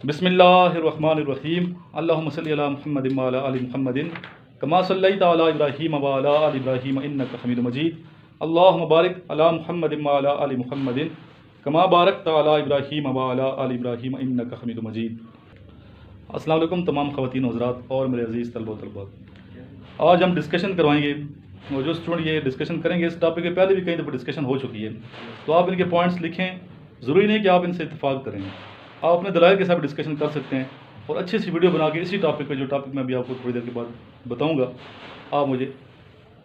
बिस्मिल्लाहिर्रहमानिर्रहीम अल्लाहुम्मा सल्लि अला मुहम्मदिन व अला आलि मुहम्मदिन कमा सल्लैता अला इब्राहीम व अला आलि इब्राहीम इन्नका हमीदुम मजीद अल्लाहुम्मा बारिक अला मुहम्मदिन व अला आलि मुहम्मदिन कमा बारकता अला इब्राहीम व अला आलि इब्राहीम इन्नका हमीदुम मजीद। अस्सलाम वालेकुम तमाम ख़वातीन हज़रात और मेरे अज़ीज़ तलबा व तलबात। आज हम डिस्कशन करवाएंगे और जो स्टूडेंट ये डिस्कशन करेंगे इस टॉपिक पे पहले भी कई दफ़ा डिस्कशन हो चुकी है, तो आप इनके पॉइंट्स लिखें। ज़रूरी नहीं कि आप इनसे इत्तेफाक करें, आप अपने दलाइल के साथ डिस्कशन कर सकते हैं और अच्छी सी वीडियो बना के इसी टॉपिक पे, जो टॉपिक मैं अभी आपको थोड़ी देर के बाद बताऊंगा, आप मुझे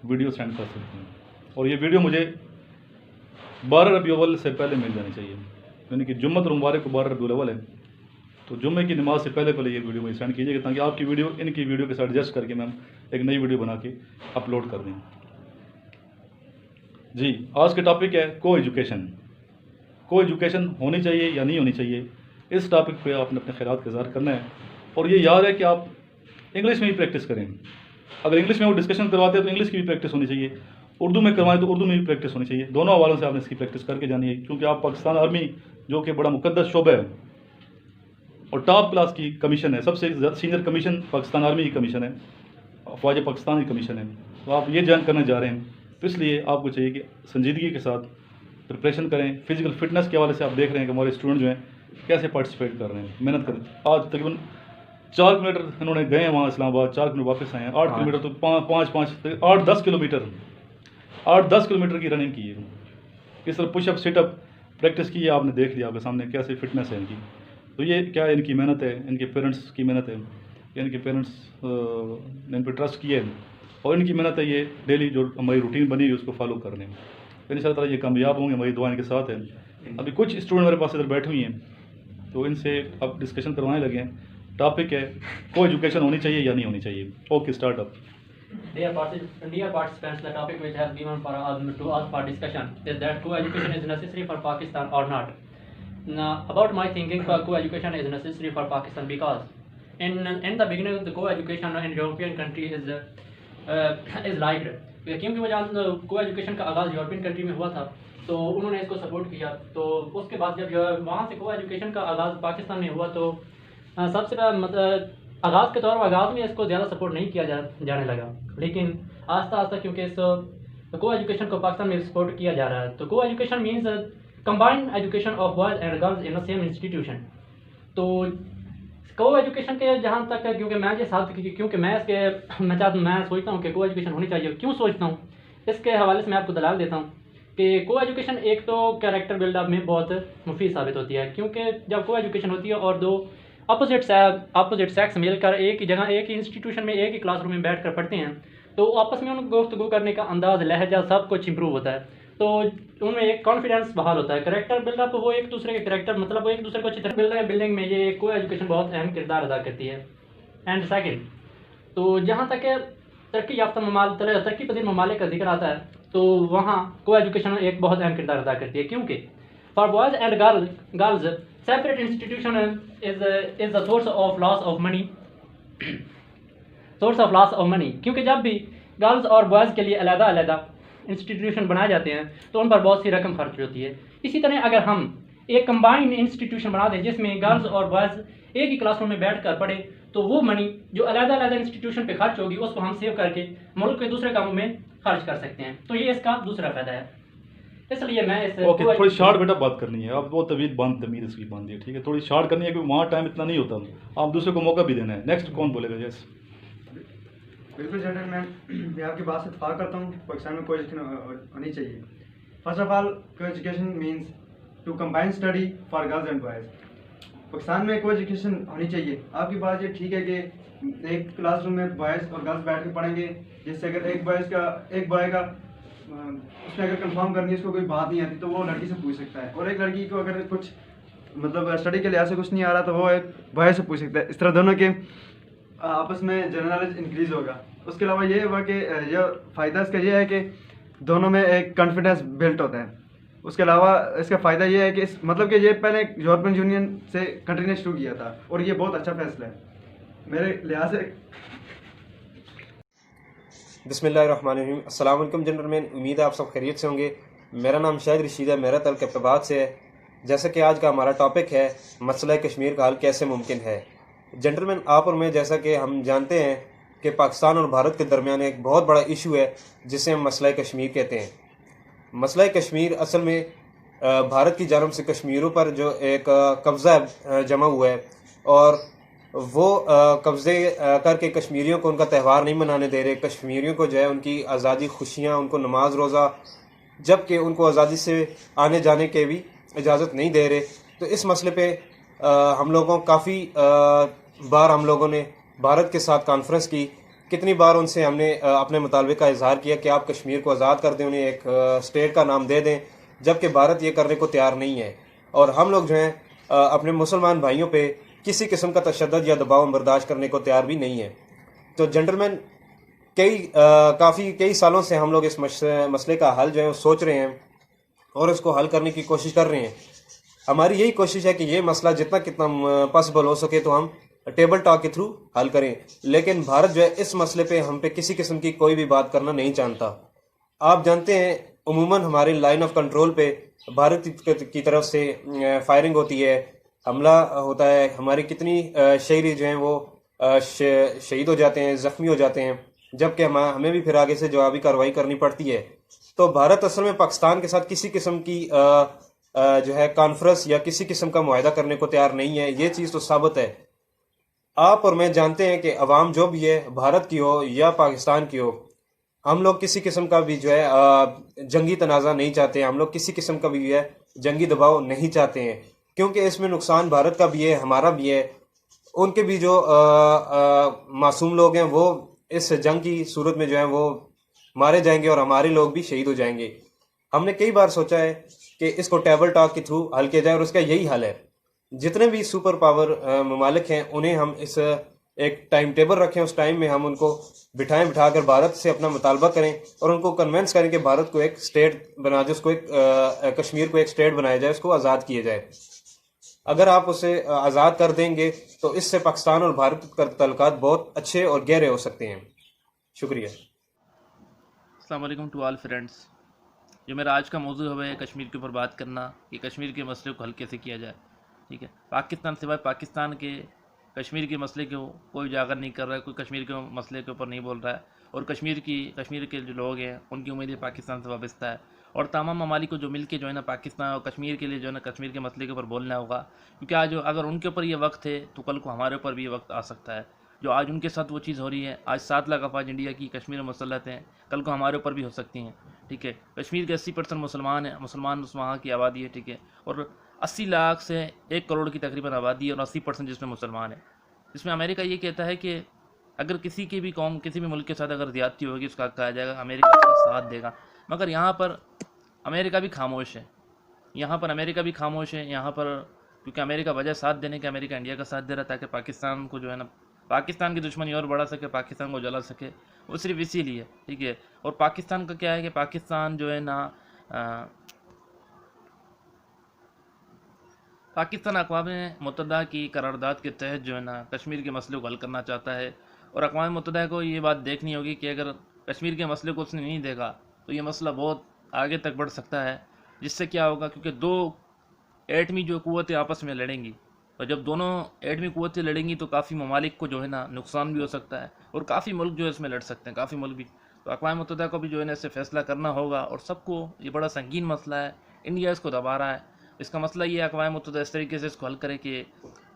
वीडियो सेंड कर सकते हैं। और ये वीडियो मुझे 12 रबीउल अव्वल से पहले मिल जानी चाहिए, यानी कि जुम्मत और मुबारक को 12 रबीउल अव्वल है, तो जुम्मे की नमाज से पहले ये वीडियो मुझे सेंड कीजिएगा, ताकि आपकी वीडियो इनकी वीडियो के साथ एडजस्ट करके मैं एक नई वीडियो बना के अपलोड कर दें। जी, आज का टॉपिक है को एजुकेशन। को एजुकेशन होनी चाहिए या नहीं होनी चाहिए, इस टॉपिक पे आपने अपने ख्यालात का इज़हार करना है। और ये याद है कि आप इंग्लिश में भी प्रैक्टिस करें। अगर इंग्लिश में वो डिस्कशन करवाते हैं तो इंग्लिश की भी प्रैक्टिस होनी चाहिए, उर्दू में करवाएं तो उर्दू में भी प्रैक्टिस होनी चाहिए। दोनों हवालों से आपने इसकी प्रैक्टिस करके जानी है, क्योंकि आप पाकिस्तान आर्मी, जो कि बड़ा मुकद्दस शोबा है और टॉप क्लास की कमीशन है, सबसे सीनियर कमीशन पाकिस्तान आर्मी की कमीशन है, फ़ौज पाकिस्तान की कमीशन है, तो आप ये ज्वाइन करने जा रहे हैं, तो इसलिए आपको चाहिए कि संजीदगी के साथ प्रिपरेशन करें। फिजिकल फिटनेस के हवाले से आप देख रहे हैं कि हमारे स्टूडेंट जो हैं कैसे पार्टिसिपेट कर रहे हैं, मेहनत करें। आज तकरीबन 4 किलोमीटर इन्होंने गए हैं वहाँ इस्लामाबाद, 4 किलोमीटर वापस आए हैं। 8 किलोमीटर तो 8-10 किलोमीटर 8-10 किलोमीटर की रनिंग की है। किस तरह पुशअप सिटअप प्रैक्टिस की है, आपने देख लिया आपके सामने कैसे फिटनेस है इनकी। तो ये क्या है, इनकी मेहनत है, इनके पेरेंट्स की मेहनत है, इनके पेरेंट्स ने इन पर ट्रस्ट किया है और इनकी मेहनत है। ये डेली जो हमारी रूटीन बनी है उसको फॉलो करने में इंशाअल्लाह ये कामयाब होंगे, हमारी दुआ इनके साथ है। अभी कुछ स्टूडेंट मेरे पास इधर बैठे हुए हैं, तो इनसे अब डिस्कशन करवाने लगे हैं। टॉपिक है को एजुकेशन होनी चाहिए या नहीं होनी चाहिए। Okay, start up. Dear participants, the topic which has given for us for discussion is that co-education is necessary for Pakistan or not. Now, about my thinking, for co-education is necessary for Pakistan because in the beginning of the co-education in European country is liked, क्योंकि वो जब को-एजुकेशन का आगाज़ European country में हुआ था तो उन्होंने इसको सपोर्ट किया। तो उसके बाद जब वहाँ से को-एजुकेशन का आगाज़ पाकिस्तान में हुआ तो सबसे पहले मतलब आगाज़ के तौर पर आगाज़ में इसको ज़्यादा सपोर्ट नहीं किया जाने लगा, लेकिन आस्ता आस्ता क्योंकि इस को एजुकेशन को पाकिस्तान में सपोर्ट किया जा रहा है। तो को education means combined education of boys and girls in the same institution. तो को एजुकेशन के जहाँ तक है, क्योंकि मैं ये साथ क्योंकि मैं सोचता हूँ कि को एजुकेशन होनी चाहिए। क्यों सोचता हूँ, इसके हवाले से मैं आपको दलाल देता हूँ कि को एजुकेशन एक तो कैरेक्टर बिल्डअप में बहुत मुफीद साबित होती है, क्योंकि जब को एजुकेशन होती है और दो अपोजिट सेक्स मिलकर एक ही जगह, एक ही इंस्टीट्यूशन में, एक ही क्लासरूम में बैठ कर पढ़ते हैं, तो आपस में उनको गुफ्तगू करने का अंदाज़, लहजा सब कुछ इंप्रूव होता है। तो उनमें एक कॉन्फिडेंस बहाल होता है। करेक्टर बिल्डअप, वो एक दूसरे के करेक्टर मतलब वो एक दूसरे को अच्छी तरह बिल्डिंग में ये को एजुकेशन बहुत अहम किरदार अदा करती है। एंड सेकेंड, तो जहाँ तक तरक्की पजीर ममालिक का जिक्र आता है तो वहाँ को एजुकेशन एक बहुत अहम किरदार अदा करती है, क्योंकि for boys and girls separate institution is the source of loss of money क्योंकि जब भी गर्ल्स और बॉयज़ के लिए अलग-अलग इंस्टीट्यूशन बनाए जाते हैं तो उन पर बहुत सी रकम खर्च होती है। इसी तरह अगर हम एक कंबाइंड इंस्टीट्यूशन बना दें जिसमें गर्ल्स और बॉयज़ एक ही क्लासरूम में बैठ कर पढ़े, तो वो मनी जो अलग-अलग इंस्टीट्यूशन पे खर्च होगी उसको हम सेव करके मुल्क के दूसरे कामों में खर्च कर सकते हैं। तो ये इसका दूसरा फ़ायदा है। इसलिए मैं इस थोड़ी शार्ट बेटा बात करनी है, आप वो तमीज़ इसकी बांधिए, ठीक है? थोड़ी शार्ट करनी है क्योंकि वहाँ टाइम इतना नहीं होता, आप दूसरे को मौका भी देना है। नेक्स्ट कौन बोलेगा? यस बिल्कुल जेंटलमैन, मैं आपकी बात से इत्तेफाक करता हूँ। पाकिस्तान में को एजुकेशन होनी चाहिए। First of all, coeducation means to combine study for girls and boys. Pakistan में को एजुकेशन होनी चाहिए। आपकी बात ये ठीक है कि एक क्लासरूम में बॉयज़ और गर्ल्स बैठ के पढ़ेंगे, जिससे अगर एक बॉय का उसने अगर कंफर्म करनी है, उसको कोई बात नहीं आती तो वो लड़की से पूछ सकता है, और एक लड़की को अगर कुछ मतलब स्टडी के लिहाज से कुछ नहीं आ रहा तो वो एक बॉय से पूछ सकता है। इस तरह दोनों के आपस में जनरल नॉलेज इंक्रीज़ होगा। उसके अलावा ये हुआ कि जो फ़ायदा इसका ये है कि दोनों में एक कॉन्फिडेंस बिल्ट होता है। उसके अलावा इसका फ़ायदा ये है कि मतलब कि ये पहले यूरोपियन यूनियन से कंट्री ने शुरू किया था और ये बहुत अच्छा फैसला है मेरे लिहाज से। बिस्मिल्लाहिर्रहमानिर्रहीम। अस्सलाम वालेकुम जेंटलमैन, उम्मीद है आप सब खैरियत से होंगे। मेरा नाम शाहिद रशीद है, मेरा तल्क अब्बाद से है। जैसा कि आज का हमारा टॉपिक है मसला कश्मीर का हल कैसे मुमकिन है। जेंटलमैन, आप और मैं, जैसा कि हम जानते हैं कि पाकिस्तान और भारत के दरमियान एक बहुत बड़ा इशू है जिसे हम मसला कश्मीर कहते हैं। मसला कश्मीर असल में भारत की जानब से कश्मीरों पर जो एक कब्ज़ा जमा हुआ है और वो कब्ज़े करके कश्मीरियों को उनका त्यौहार नहीं मनाने दे रहे। कश्मीरियों को जो है उनकी आज़ादी, खुशियाँ, उनको नमाज रोज़ा, जबकि उनको आज़ादी से आने जाने के भी इजाज़त नहीं दे रहे। तो इस मसले पे हम लोगों काफ़ी बार हम लोगों ने भारत के साथ कॉन्फ्रेंस की, कितनी बार उनसे हमने अपने मुतालबे का इजहार किया कि आप कश्मीर को आज़ाद कर दें, उन्हें एक स्टेट का नाम दे दें, जबकि भारत ये करने को तैयार नहीं है। और हम लोग जो हैं अपने मुसलमान भाइयों पे किसी किस्म का तशद्दुद या दबाव बर्दाश्त करने को तैयार भी नहीं है। तो जेंटलमैन, कई सालों से हम लोग इस मसले का हल जो है वो सोच रहे हैं और इसको हल करने की कोशिश कर रहे हैं। हमारी यही कोशिश है कि ये मसला जितना कितना पॉसिबल हो सके तो हम टेबल टॉक के थ्रू हल करें। लेकिन भारत जो है इस मसले पे हम पे किसी किस्म की कोई भी बात करना नहीं चाहता। आप जानते हैं उमूमन हमारे लाइन ऑफ कंट्रोल पे भारत की तरफ से फायरिंग होती है, हमला होता है, हमारी कितनी शहरी जो हैं वो शहीद हो जाते हैं, ज़ख्मी हो जाते हैं, जबकि हमें भी फिर आगे से जवाबी कार्रवाई करनी पड़ती है। तो भारत असल में पाकिस्तान के साथ किसी किस्म की जो है कॉन्फ्रेंस या किसी किस्म का मुआहदा करने को तैयार नहीं है। ये चीज़ तो साबित है। आप और मैं जानते हैं कि अवाम जो भी है, भारत की हो या पाकिस्तान की हो, हम लोग किसी किस्म का भी जो है जंगी तनाज़ा नहीं चाहते हैं। हम लोग किसी किस्म का भी है जंगी दबाव नहीं चाहते हैं, क्योंकि इसमें नुकसान भारत का भी है, हमारा भी है। उनके भी जो मासूम लोग हैं वो इस जंग की सूरत में जो है वो मारे जाएंगे और हमारे लोग भी शहीद हो जाएंगे। हमने कई बार सोचा है कि इसको टेबल टॉक के थ्रू हल किया जाए और उसका यही हल है। जितने भी सुपर पावर ममालिक हैं उन्हें हम इस एक टाइम टेबल रखें, उस टाइम में हम उनको बिठाकर भारत से अपना मुतालबा करें और उनको कन्वेंस करें कि भारत को एक स्टेट बना दे, उसको एक कश्मीर को एक स्टेट बनाया जाए, उसको आज़ाद किया जाए। अगर आप उसे आज़ाद कर देंगे तो इससे पाकिस्तान और भारत के ताल्लुकात बहुत अच्छे और गहरे हो सकते हैं। शुक्रिया। अस्सलाम वालेकुम टू ऑल फ्रेंड्स। जो मेरा आज का मौजू है कश्मीर के ऊपर बात करना कि कश्मीर के मसले को हल कैसे किया जाए। ठीक है, पाकिस्तान सिवाय पाकिस्तान के कश्मीर के मसले को कोई उजागर नहीं कर रहा है, कोई कश्मीर के मसले के ऊपर नहीं बोल रहा है। और कश्मीर के जो लोग हैं उनकी उम्मीदें पाकिस्तान से वाबस्ता है और तमाम ममालिक को जो मिल के जो है ना पाकिस्तान और कश्मीर के लिए जो है ना कश्मीर के मसले के ऊपर बोलना होगा, क्योंकि आज अगर उनके ऊपर ये वक्त है तो कल को हमारे ऊपर भी ये वक्त आ सकता है। जो आज उनके साथ वो चीज़ हो रही है, आज 7 लाख अफवाज इंडिया की कश्मीर में मुसल्लत हैं, कल को हमारे ऊपर भी हो सकती हैं। ठीक है, कश्मीर के 80% मुसलमान हैं, मुसलमान वहाँ की आबादी है। ठीक है, और 80 लाख से 1 करोड़ की तकरीबन आबादी है और 80% जिसमें मुसलमान है। इसमें अमेरिका ये कहता है कि अगर किसी की भी कौम, किसी भी मुल्क के साथ अगर ज़्यादती होगी उसका कहा जाएगा अमेरिका उसका साथ देगा। मगर यहाँ पर अमेरिका भी खामोश है, यहाँ पर अमेरिका भी खामोश है। यहाँ पर क्योंकि अमेरिका वजह साथ देने के अमेरिका इंडिया का साथ दे रहा ताकि पाकिस्तान को जो है ना पाकिस्तान की दुश्मनी और बढ़ा सके, पाकिस्तान को जला सके, वो सिर्फ इसीलिए। ठीक है, और पाकिस्तान का क्या है कि पाकिस्तान जो है ना पाकिस्तान अक़वाम मुत्तहिदा की करारदाद के तहत जो है ना कश्मीर के मसले को हल करना चाहता है। और अक़वाम मुत्तहिदा को ये बात देखनी होगी कि अगर कश्मीर के मसले को उसने नहीं देखा तो ये मसला बहुत आगे तक बढ़ सकता है। जिससे क्या होगा, क्योंकि 2 एटमी जो क़ुव्वतें आपस में लड़ेंगी और जब दोनों एटमी क़ुव्वतें लड़ेंगी तो काफ़ी ममालिक को जो है ना नुकसान भी हो सकता है और काफ़ी मुल्क जो है इसमें लड़ सकते हैं, काफ़ी मुल्क भी। तो अक़वाम मुत्तहिदा को भी जो है ना इससे फ़ैसला करना होगा और सबको, ये बड़ा संगीन मसला है, इंडिया इसको दबा रहा है। इसका मसला ये है अक़वाम मुत्तहिदा इस तरीके से इसको हल करे कि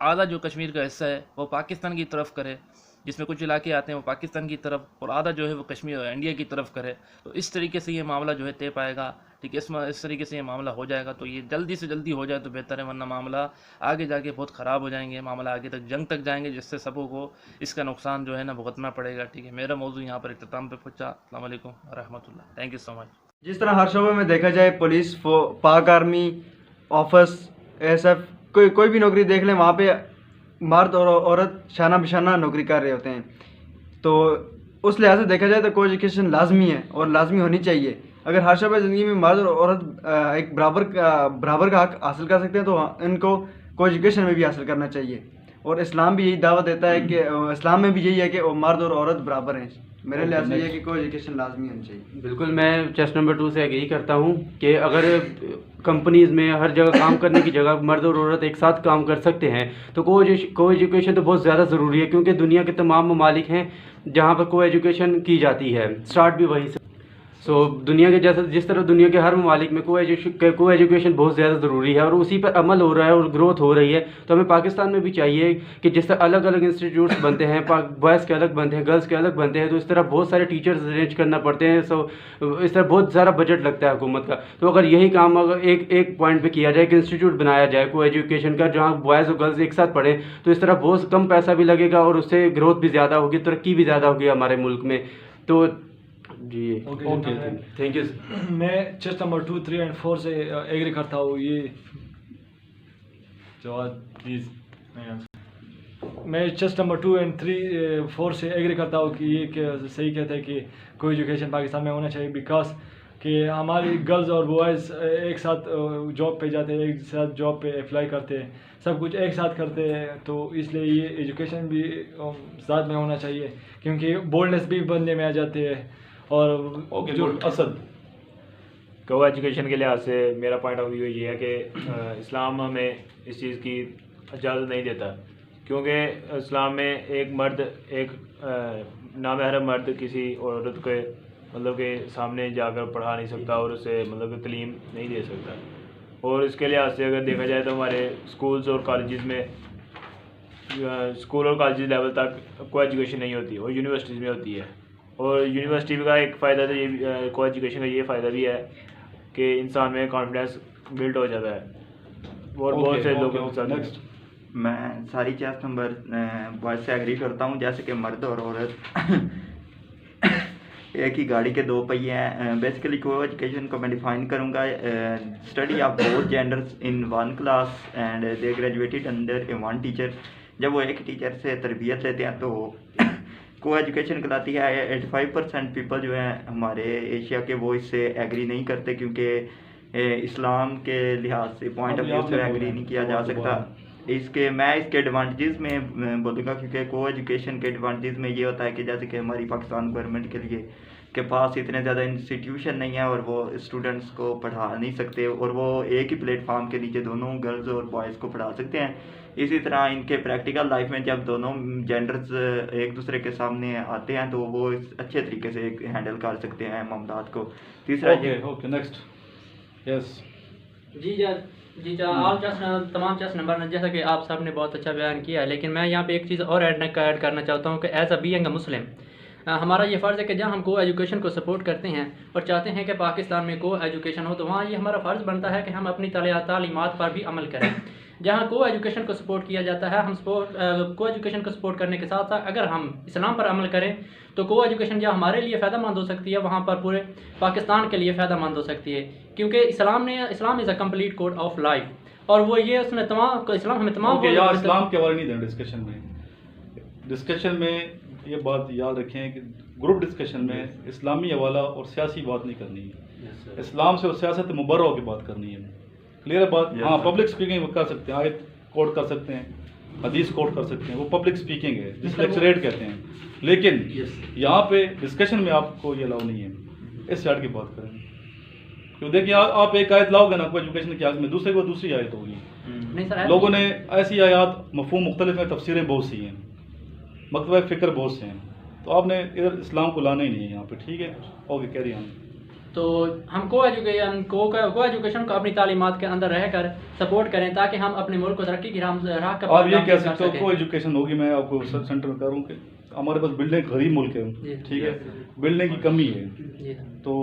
आधा जो कश्मीर का हिस्सा है वो पाकिस्तान की तरफ करे, जिसमें कुछ इलाके आते हैं वो पाकिस्तान की तरफ, और आधा जो है वो कश्मीर इंडिया की तरफ करे। तो इस तरीके से ये मामला जो है तय पाएगा। ठीक है, इस तरीके से ये मामला हो जाएगा तो ये जल्दी से जल्दी हो जाए तो बेहतर है, वरना मामला आगे जाके बहुत ख़राब हो जाएंगे, मामला आगे तक जंग तक जाएंगे, जिससे सबों को इसका नुकसान जो है ना भुगतना पड़ेगा। ठीक है, मेरा मौजू यहाँ पर इख्तिताम पे पहुँचा। अस्सलाम वालेकुम व रहमतुल्लाह। Thank you so much. जिस तरह हर शोबे में देखा जाए, पुलिस, पाक आर्मी, ऑफिस, एसएफ, कोई भी नौकरी देख लें, वहाँ पे मर्द और औरत शाना बिशाना नौकरी कर रहे होते हैं। तो उस लिहाज से देखा जाए तो को एजुकेशन लाजमी है और लाजमी होनी चाहिए। अगर हर शोबे ज़िंदगी में मर्द और औरत एक बराबर का हक हासिल कर सकते हैं तो इनको को एजुकेशन में भी हासिल करना चाहिए। और इस्लाम भी यही दावा देता है कि इस्लाम में भी यही है कि मर्द और औरत बराबर हैं। मेरे लिहाज से ये है कि को एजुकेशन लाजमी होनी चाहिए। बिल्कुल, मैं चेस्ट नंबर 2 से एग्री करता हूँ कि अगर कंपनीज़ में हर जगह काम करने की जगह मर्द और औरत एक साथ काम कर सकते हैं तो को एजुकेशन तो बहुत ज़्यादा ज़रूरी है, क्योंकि दुनिया के तमाम ममालिक हैं जहाँ पर को एजुकेशन की जाती है, स्टार्ट भी वहीं से। सो दुनिया के जैसे जिस तरह दुनिया के हर ममालिक में को एजुकेशन बहुत ज़्यादा ज़रूरी है और उसी पर अमल हो रहा है और ग्रोथ हो रही है, तो हमें पाकिस्तान में भी चाहिए कि जिस तरह अलग अलग इंस्टीट्यूट्स बनते हैं, बॉयज़ के अलग बनते हैं, गर्ल्स के अलग बनते हैं, तो इस तरह बहुत सारे टीचर्स अरेंज करना पड़ते हैं। सो इस तरह बहुत ज़्यादा बजट लगता है हुकूमत का। तो अगर यही काम अगर एक पॉइंट पर किया जाए कि इंस्टीट्यूट बनाया जाए को एजुकेशन का, जहाँ बॉयज़ और गर्ल्स एक साथ पढ़ें, तो इस तरह बहुत कम पैसा भी लगेगा और उससे ग्रोथ भी ज़्यादा होगी, तरक्की भी ज़्यादा होगी हमारे मुल्क में। तो जी ओके थैंक यू। मैं चेस्ट नंबर 2, 3 एंड 4 से एग्री करता हूँ। ये जवाब प्लीज़। मैं चेस्ट नंबर 2 एंड 3, 4 से एग्री करता हूँ कि ये सही कहते हैं कि कोई एजुकेशन पाकिस्तान में होना चाहिए, बिकॉज कि हमारी गर्ल्स और बॉयज़ एक साथ जॉब पे जाते हैं, एक साथ जॉब पे अप्लाई करते हैं, सब कुछ एक साथ करते हैं, तो इसलिए ये एजुकेशन भी साथ में होना चाहिए, क्योंकि बोल्डनेस भी बनने में आ जाते हैं। और ओके जो असद को एजुकेशन के लिहाज से मेरा पॉइंट ऑफ व्यू ये है कि इस्लाम हमें इस चीज़ की इजाज़त नहीं देता, क्योंकि इस्लाम में एक मर्द एक नामहरम मर्द किसी औरत के मतलब के सामने जाकर पढ़ा नहीं सकता और उसे मतलब कि तलीम नहीं दे सकता। और इसके लिहाज से अगर देखा जाए तो हमारे स्कूल्स और कॉलेजेस में स्कूल और कॉलेज लेवल तक को एजुकेशन नहीं होती और यूनिवर्सिटीज़ में होती है। और यूनिवर्सिटी का एक फ़ायदा तो ये को एजुकेशन का ये फ़ायदा भी है कि इंसान में कॉन्फिडेंस बिल्ड हो जाता है और बहुत से लोगों के साथ। मैं सारी चेस्ट नंबर बॉयज़ से एग्री करता हूँ, जैसे कि मर्द और औरत एक ही गाड़ी के दो पहिए हैं। बेसिकली को एजुकेशन को मैं डिफाइन करूँगा, study of both genders in one class and they graduated under A one teacher. जब वो एक टीचर से तरबियत लेते हैं तो को एजुकेशन कहलाती है। 85% पीपल जो हैं हमारे एशिया के वो इससे एग्री नहीं करते, क्योंकि इस्लाम के लिहाज से पॉइंट ऑफ व्यू से एग्री नहीं किया जा सकता। मैं इसके एडवांटेजेस में बोलूँगा, क्योंकि को एजुकेशन के एडवांटेज में ये होता है कि जैसे कि हमारी पाकिस्तान गवर्नमेंट के लिए के पास इतने ज़्यादा इंस्टीट्यूशन नहीं है और वो स्टूडेंट्स को पढ़ा नहीं सकते, और वो एक ही प्लेटफार्म के नीचे दोनों गर्ल्स और बॉयज़ को पढ़ा सकते हैं। इसी तरह इनके प्रैक्टिकल लाइफ में जब दोनों जेंडर्स एक दूसरे के सामने आते हैं तो वो अच्छे तरीके से हैंडल कर सकते हैं मामलात को। तीसरा ओके नेक्स्ट यस जी आप तमाम चेस्ट नंबर जैसा कि आप सब ने बहुत अच्छा बयान किया है, लेकिन मैं यहाँ पे एक चीज़ और ऐड करना चाहता हूँ कि एज अ बीइंग अ मुस्लिम हमारा ये फ़र्ज़ है कि जहाँ हम को एजुकेशन को सपोर्ट करते हैं और चाहते हैं कि पाकिस्तान में को एजुकेशन हो, तो वहाँ ये हमारा फ़र्ज़ बनता है कि हम अपनी तालीमात पर भी अमल करें। जहाँ को एजुकेशन को सपोर्ट किया जाता है, हम को एजुकेशन को सपोर्ट करने के साथ साथ अगर हम इस्लाम पर अमल करें तो को एजुकेशन जहाँ हमारे लिए फ़ायदेमंद हो सकती है, वहाँ पर पूरे पाकिस्तान के लिए फ़ायदेमंद हो सकती है, क्योंकि Islam is a complete code of life, और वो ये उसने तमाम इस्लाम हमें तमाम यार इस्लाम के बारे नहीं देना डिस्कशन में ये बात याद रखें कि ग्रुप डिस्कशन में इस्लामी हवाला और सियासी बात नहीं करनी है। इस्लाम से और सियासत मुबर्रा होकर बात करनी है। क्लियर है बात? हाँ, पब्लिक स्पीकिंग कर सकते हैं, आयत कोट कर सकते हैं, हदीस कोट कर सकते हैं, वो पब्लिक स्पीकिंग है जिस लेक्चरेट कहते हैं। लेकिन यहाँ पे डिस्कशन में आपको ये अलाउ नहीं है इस साइड की बात करें। क्यों देखिए आप एक आयत लाओगे ना कोई एजुकेशन की आग में, दूसरे को दूसरी आयत होगी। लोगों ने ऐसी आयात मफहूम मुख्तलिफ हैं, तफसीरें बहुत सी हैं, मकतबा फ़िक्र बहुत से हैं, तो आपने इधर इस्लाम को लाना ही नहीं है यहाँ पे। ठीक है, ओके कैरी ऑन। तो हम को एजुकेशन को अपनी तालीमात के अंदर रहकर सपोर्ट करें ताकि हम अपने मुल्क को तरक्की की राह पर आप ये कह सकते हो को एजुकेशन होगी। मैं आपको सेंटर में करूँ कि हमारे पास बिल्डिंग गरीब मुल्क है, ठीक है, बिल्डिंग की कमी है, तो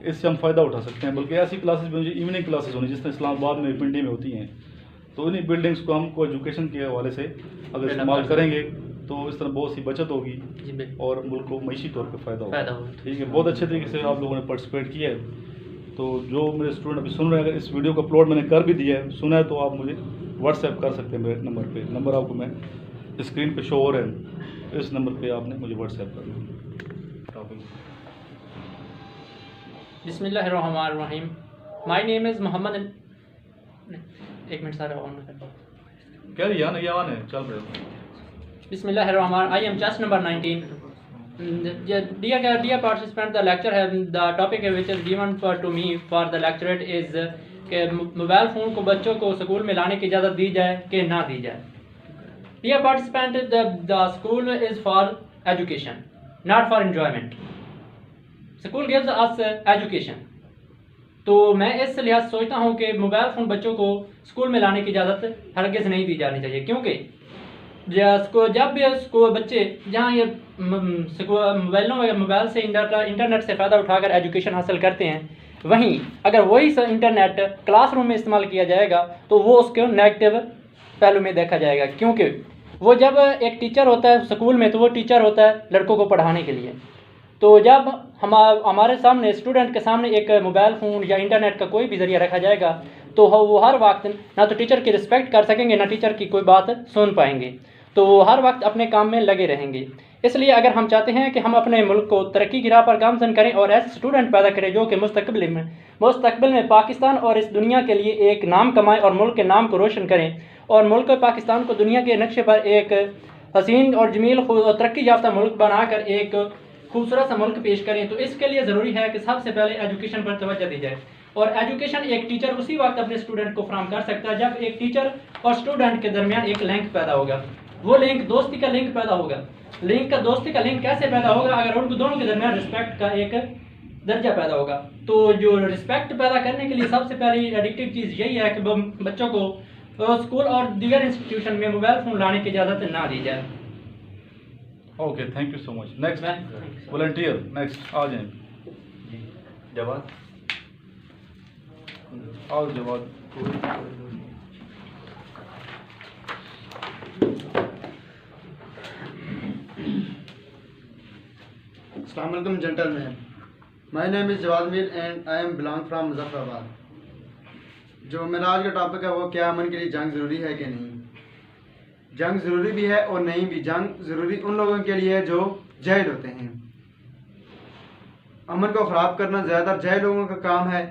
इससे हम फ़ायदा उठा सकते हैं। बल्कि ऐसी क्लासेस भी इवनिंग क्लासेस होनी जिस तरह इस्लामाबाद में पिंडी में होती हैं, तो उन्हीं बिल्डिंग्स को हम को एजुकेशन के हवाले से अगर इस्तेमाल करेंगे तो इस तरह बहुत सी बचत होगी और मुल्क को मईशी तौर पर फ़ायदा होगा। ठीक है, बहुत अच्छे तरीके से आप लोगों ने पार्टिसिपेट किया है। तो जो मेरे स्टूडेंट अभी सुन रहे हैं, अगर इस वीडियो को अपलोड मैंने कर भी दिया है, सुना है, तो आप मुझे व्हाट्सएप कर सकते हैं मेरे नंबर पे। नंबर आपको मैं स्क्रीन पे शो हो रहा है, इस नंबर पे आपने मुझे व्हाट्सएप कर दिया। बिस्मिल्लाहिर्रहमानिर्रहीम। My name is Mohammed. एक मिनट सारा ऑन कर क्या ये आन है चल रहे हो। बिस्मिल्लाहिर्रहमान। I am chest number 19 Dear participant, the lecture the topic which is given to me for the lecturate is कि मोबाइल फ़ोन को बच्चों को स्कूल में लाने की इजाज़त दी जाए कि ना दी जाए. Dear participant, the school is for education, not for enjoyment. School gives us education. तो मैं इस लिहाज सोचता हूँ कि मोबाइल फ़ोन बच्चों को स्कूल में लाने की इजाज़त हरगिज़ नहीं दी जानी चाहिए, क्योंकि जब भी बच्चे जहाँ ये मोबाइल से इंटरनेट से फ़ायदा उठाकर एजुकेशन हासिल करते हैं, वहीं अगर वही इंटरनेट क्लासरूम में इस्तेमाल किया जाएगा तो वो उसके नेगेटिव पहलू में देखा जाएगा. क्योंकि वो जब एक टीचर होता है स्कूल में तो वो टीचर होता है लड़कों को पढ़ाने के लिए. तो जब हमारे सामने स्टूडेंट के सामने एक मोबाइल फ़ोन या इंटरनेट का कोई भी ज़रिया रखा जाएगा तो वो हर वक्त ना तो टीचर की रिस्पेक्ट कर सकेंगे ना टीचर की कोई बात सुन पाएंगे. तो वो हर वक्त अपने काम में लगे रहेंगे. इसलिए अगर हम चाहते हैं कि हम अपने मुल्क को तरक्की की राह पर गामज़न करें और ऐसे स्टूडेंट पैदा करें जो कि मुस्तकबिल में पाकिस्तान और इस दुनिया के लिए एक नाम कमाएं और मुल्क के नाम को रोशन करें और मुल्क पाकिस्तान को दुनिया के नक्शे पर एक हसीन और जमील तरक्की याफ्ता मुल्क बनाकर एक खूबसूरत सा मुल्क पेश करें, तो इसके लिए ज़रूरी है कि सबसे पहले एजुकेशन पर तवज्जो दी जाए. और एजुकेशन एक टीचर उसी वक्त अपने स्टूडेंट को फराहम कर सकता है जब एक टीचर और स्टूडेंट के दरमियान एक लिंक पैदा होगा. वो लिंक दोस्ती का लिंक पैदा होगा. दोस्ती का लिंक कैसे पैदा होगा? अगर उनको दोनों के दरमियान रिस्पेक्ट का एक दर्जा पैदा होगा. तो जो रिस्पेक्ट पैदा करने के लिए सबसे पहली एडिक्टिव चीज़ यही है कि बच्चों को स्कूल और दीगर इंस्टीट्यूशन में मोबाइल फ़ोन लाने की इजाज़त ना दी जाए. Okay, thank you so much. Next volunteer, next आ जाएं. जवाब और जवाब. अस्सलाम वालेकुम gentlemen. My name is Jawad Mir and I am belong from Muzaffarabad. जो मेरा आज का टॉपिक है वो क्या अमन के लिए जंग ज़रूरी है कि नहीं. जंग ज़रूरी भी है और नहीं भी. जंग ज़रूरी उन लोगों के लिए जो जाहिल होते हैं. अमन को ख़राब करना ज़्यादातर जाहिल लोगों का काम है.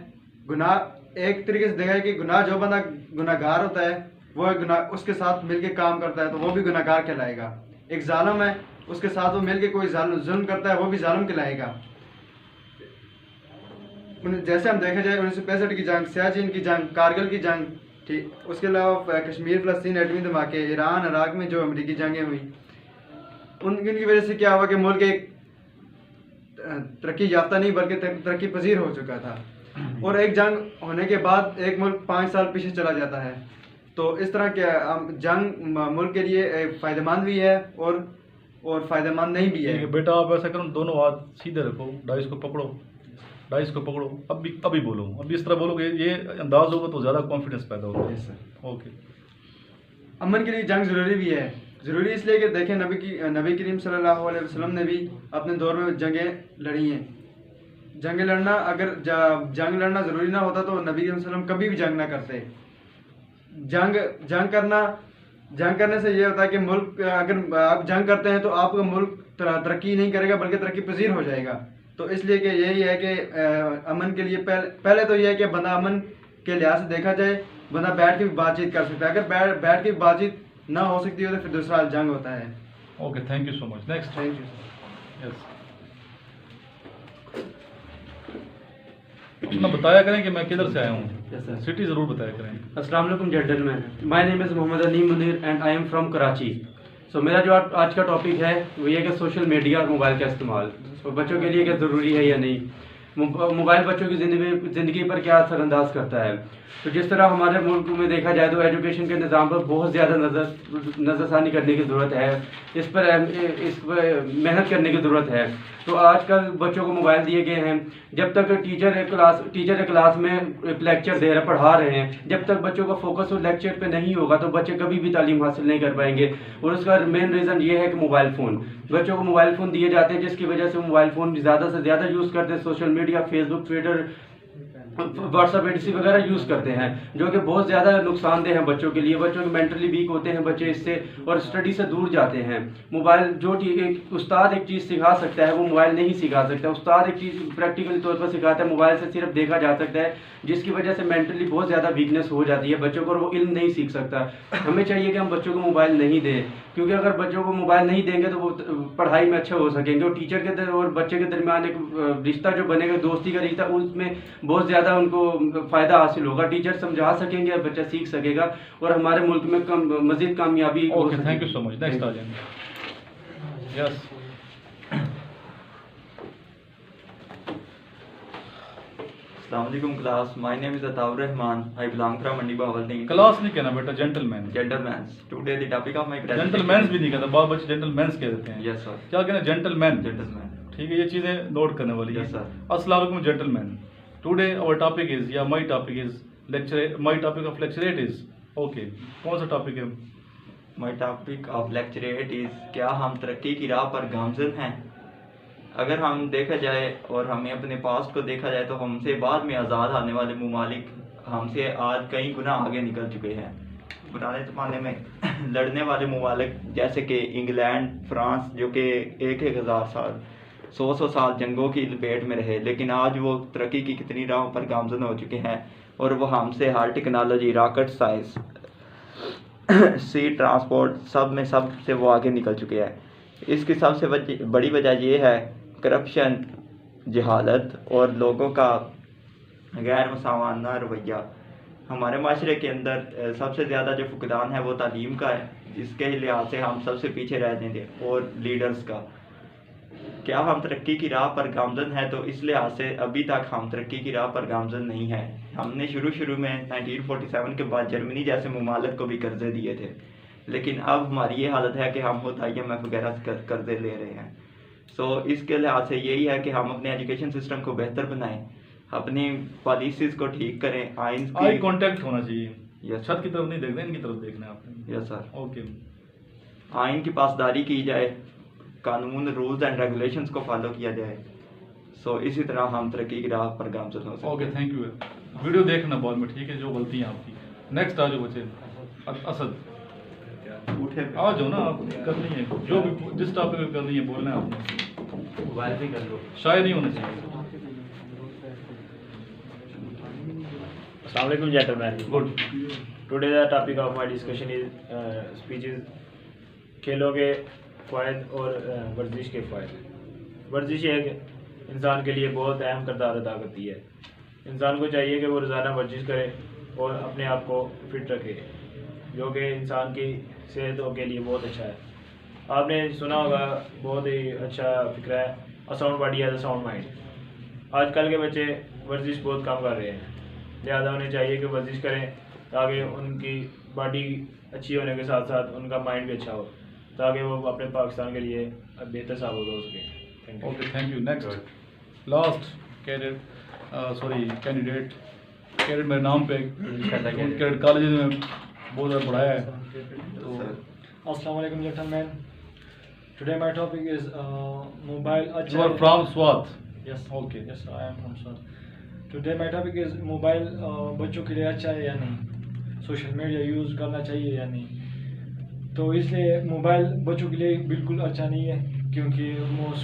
गुनाह एक तरीके से देखा है कि गुनाह जो बंदा गुनाहगार होता है वो गुनाह उसके साथ मिलके काम करता है तो वो भी गुनाहगार कहलाएगा. एक जालिम है उसके साथ वो मिलके कोई जुल्म करता है वो भी जालिम कहलाएगा. जैसे हम देखा जाए 1965 की जंग, सियाचिन की जंग, कारगिल की जंग, ठीक, उसके अलावा कश्मीर फ़लस्तीन एटमी धमाके, ईरान इराक में जो अमेरिकी जंगें हुई, उनकी वजह से क्या हुआ कि मुल्क एक तरक्की याफ्ता नहीं बल्कि तरक्की पजीर हो चुका था. और एक जंग होने के बाद एक मुल्क 5 साल पीछे चला जाता है. तो इस तरह के जंग मुल्क के लिए फ़ायदेमंद भी है और फ़ायदेमंद नहीं भी है. बेटा आप ऐसा करो, दोनों हाथ सीधे रखो, डाइस को पकड़ो, अभी बोलो. अभी इस तरह बोलोगे ये अंदाज होगा तो ज़्यादा कॉन्फिडेंस पैदा होगा. ओके. अमन के लिए जंग ज़रूरी भी है. ज़रूरी इसलिए कि देखें नबी करीम सल्लल्लाहु अलैहि वसल्लम ने भी अपने दौर में जंगें लड़ी हैं. जंग लड़ना अगर जंग लड़ना ज़रूरी ना होता तो नबी करीम सल्लल्लाहु अलैहि वसल्लम कभी भी जंग ना करते. जंग करने से ये होता है कि मुल्क अगर आप जंग करते हैं तो आपका मुल्क तरक्की नहीं करेगा बल्कि तरक्की पजीर हो जाएगा. तो इसलिए कि यही है कि अमन के लिए पहले तो ये है कि बंदा अमन के लिहाज से देखा जाए बंदा बैठ के भी बातचीत कर सकता है. अगर बैठ के बातचीत ना हो सकती हो तो फिर दूसरा जंग होता है. Okay, thank you so much. Next. Thank you. Yes, अपना बताया करें कि मैं किधर से आया हूँ. सिटी ज़रूर बताया करें. अस्सलाम वालेकुम gentleman. My name is Mohammad Aleem Munir and I am from Karachi. So मेरा जो आज का टॉपिक है वो ये कि सोशल मीडिया और मोबाइल का इस्तेमाल बच्चों के लिए क्या ज़रूरी है या नहीं. मोबाइल बच्चों की ज़िंदगी पर क्या असरअंदाज करता है. तो जिस तरह हमारे मुल्क में देखा जाए तो एजुकेशन के निज़ाम पर बहुत ज़्यादा नज़रसानी करने की ज़रूरत है. इस पर मेहनत करने की ज़रूरत है. तो आजकल बच्चों को मोबाइल दिए गए हैं. जब तक टीचर एक क्लास में एक लेक्चर दे रहे पढ़ा रहे हैं, जब तक बच्चों का फोकस उस लेक्चर पे नहीं होगा तो बच्चे कभी भी तालीम हासिल नहीं कर पाएंगे. और उसका मेन रीज़न ये है कि मोबाइल फ़ोन, बच्चों को मोबाइल फ़ोन दिए जाते हैं जिसकी वजह से मोबाइल फ़ोन ज़्यादा से ज़्यादा यूज़ करते हैं. Social media, Facebook, Twitter, WhatsApp एडीसी वगैरह यूज़ करते हैं जो कि बहुत ज़्यादा नुकसानदेह हैं बच्चों के लिए. बच्चों के मेंटली वीक होते हैं बच्चे इससे और स्टडी से दूर जाते हैं. मोबाइल एक उस्ताद एक चीज़ सिखा सकता है वो मोबाइल नहीं सिखा सकता. उस्ताद एक चीज़ प्रैक्टिकली तौर पर सिखाता है, मोबाइल से सिर्फ देखा जा सकता है, जिसकी वजह से मेंटली बहुत ज़्यादा वीकनेस हो जाती है बच्चों को और वो इल्म नहीं सीख सकता. हमें चाहिए कि हम बच्चों को मोबाइल नहीं दें क्योंकि अगर बच्चों को मोबाइल नहीं देंगे तो वो पढ़ाई में अच्छे हो सकेंगे, और टीचर के और बच्चे के दरमियान एक रिश्ता जो बनेगा, दोस्ती का रिश्ता, उसमें बहुत ज़्यादा उनको फ़ायदा हासिल होगा। टीचर समझा सकेंगे, बच्चा सीख सकेगा और हमारे मुल्क में मज़ीद कामयाबी हो ओके, थैंक यू सकेगी। सो मच। नेक्स्ट आ जाएंगे। Yes, Assalamualaikum class. My name is Ataur Rahman. I belong from Mandi Bahawalpur. Class नहीं कहना बेटा, gentleman. Gentlemen. Today the topic of my presentation. Gentleman भी नहीं कहता, बहुत बच्चे जेंटलमैन कह देते हैं। Yes sir. क्या कहना, जेंटलमैन। Gentleman. ठीक है, ये चीज़ें नोट करने वाली है। Yes, sir. अस्सलाम वालेकुम gentleman. Today our topic is, या my topic is lecture, my topic of lecturer is, okay, कौन सा टॉपिक है? My topic of lecturate is क्या हम तरक्की की राह पर गामजन हैं? अगर हम देखा जाए और हमें अपने पास्ट को देखा जाए तो हमसे बाद में आज़ाद आने वाले ममालिक हमसे आज कई गुना आगे निकल चुके हैं। पुराने ज़माने में लड़ने वाले ममालिक जैसे कि इंग्लैंड, फ्रांस, जो कि एक हज़ार साल, 100 साल जंगों की लपेट में रहे, लेकिन आज वो तरक्की की कितनी राहों पर गामजन हो चुके हैं और वो हमसे हर टेक्नोलॉजी, रॉकेट साइंस, सी ट्रांसपोर्ट, सब से वो आगे निकल चुके हैं। इसकी सबसे बड़ी वजह ये है करप्शन, जहालत और लोगों का गैर मुसावाना रवैया। हमारे माशरे के अंदर सबसे ज़्यादा जो फुकदान है वो तालीम का है, इसके लिहाज से हम सबसे पीछे रह जाएंगे, और लीडर्स का। क्या हम तरक्की की राह पर गामजन हैं? तो इस लिहाज से अभी तक हम तरक्की की राह पर गामजन नहीं हैं। हमने शुरू में 1947 के बाद जर्मनी जैसे ममालिक को भी कर्जे दिए थे, लेकिन अब हमारी ये हालत है कि हम खुद IMF वगैरह से कर्जे ले रहे हैं। सो इसके लिहाज से यही है कि हम अपने एजुकेशन सिस्टम को बेहतर बनाएं, अपनी पॉलिसीज को ठीक करें, आइन आई कांटेक्ट होना चाहिए। Yes, छत की तरफ नहीं देखना, इनकी तरफ देखना है आपने। Yes sir. ओके, आइन की पासदारी की जाए, कानून, रूल्स एंड रेगुलेशंस को फॉलो किया जाए। सो इसी तरह हम तरक्की की राह पर गामजन हो सकते हैं। Okay, thank you. वीडियो देखना बाद में, ठीक है, जो गलती है आपकी। नेक्स्ट आ जाओ बच्चे। असद उठे आ जाओ ना, आप करनी है जो भी, जिस टॉपिक पे करनी है बोलना है आपने। मोबाइल भी कर लो। शायद नहीं होना चाहिए। Assalamu alaikum gentlemen. Good. Today the topic of my discussion is speeches खेलों के फ़ायदे और वर्जिश के फ़ायदे। वर्जिश एक इंसान के लिए बहुत अहम किरदार अदा करती है। इंसान को चाहिए कि वो रोज़ाना वर्जिश करे और अपने आप को फिट रखे, जो कि इंसान की सेहतों के लिए बहुत अच्छा है। आपने सुना होगा, बहुत ही अच्छा फिक्र है, a sound body has a sound mind. आजकल के बच्चे वर्जिश बहुत कम कर रहे हैं, लिहाजा उन्हें चाहिए कि वर्जिश करें ताकि उनकी बॉडी अच्छी होने के साथ साथ उनका माइंड भी अच्छा हो, ताकि वो अपने पाकिस्तान के लिए बेहतर साबित हो सके। Thank you. Okay, thank you. Next last candidate मेरे नाम पे कैडेट कॉलेज में बहुत ज़्यादा पढ़ाया है। तो Assalamu alaikum gentlemen. Today my topic is mobile. you are from Swat? Yes. Okay. Yes, I am from Swat. Today my topic is mobile बच्चों के लिए अच्छा है या नहीं, सोशल मीडिया यूज़ करना चाहिए या नहीं। तो इसलिए मोबाइल बच्चों के लिए बिल्कुल अच्छा नहीं है, क्योंकि वो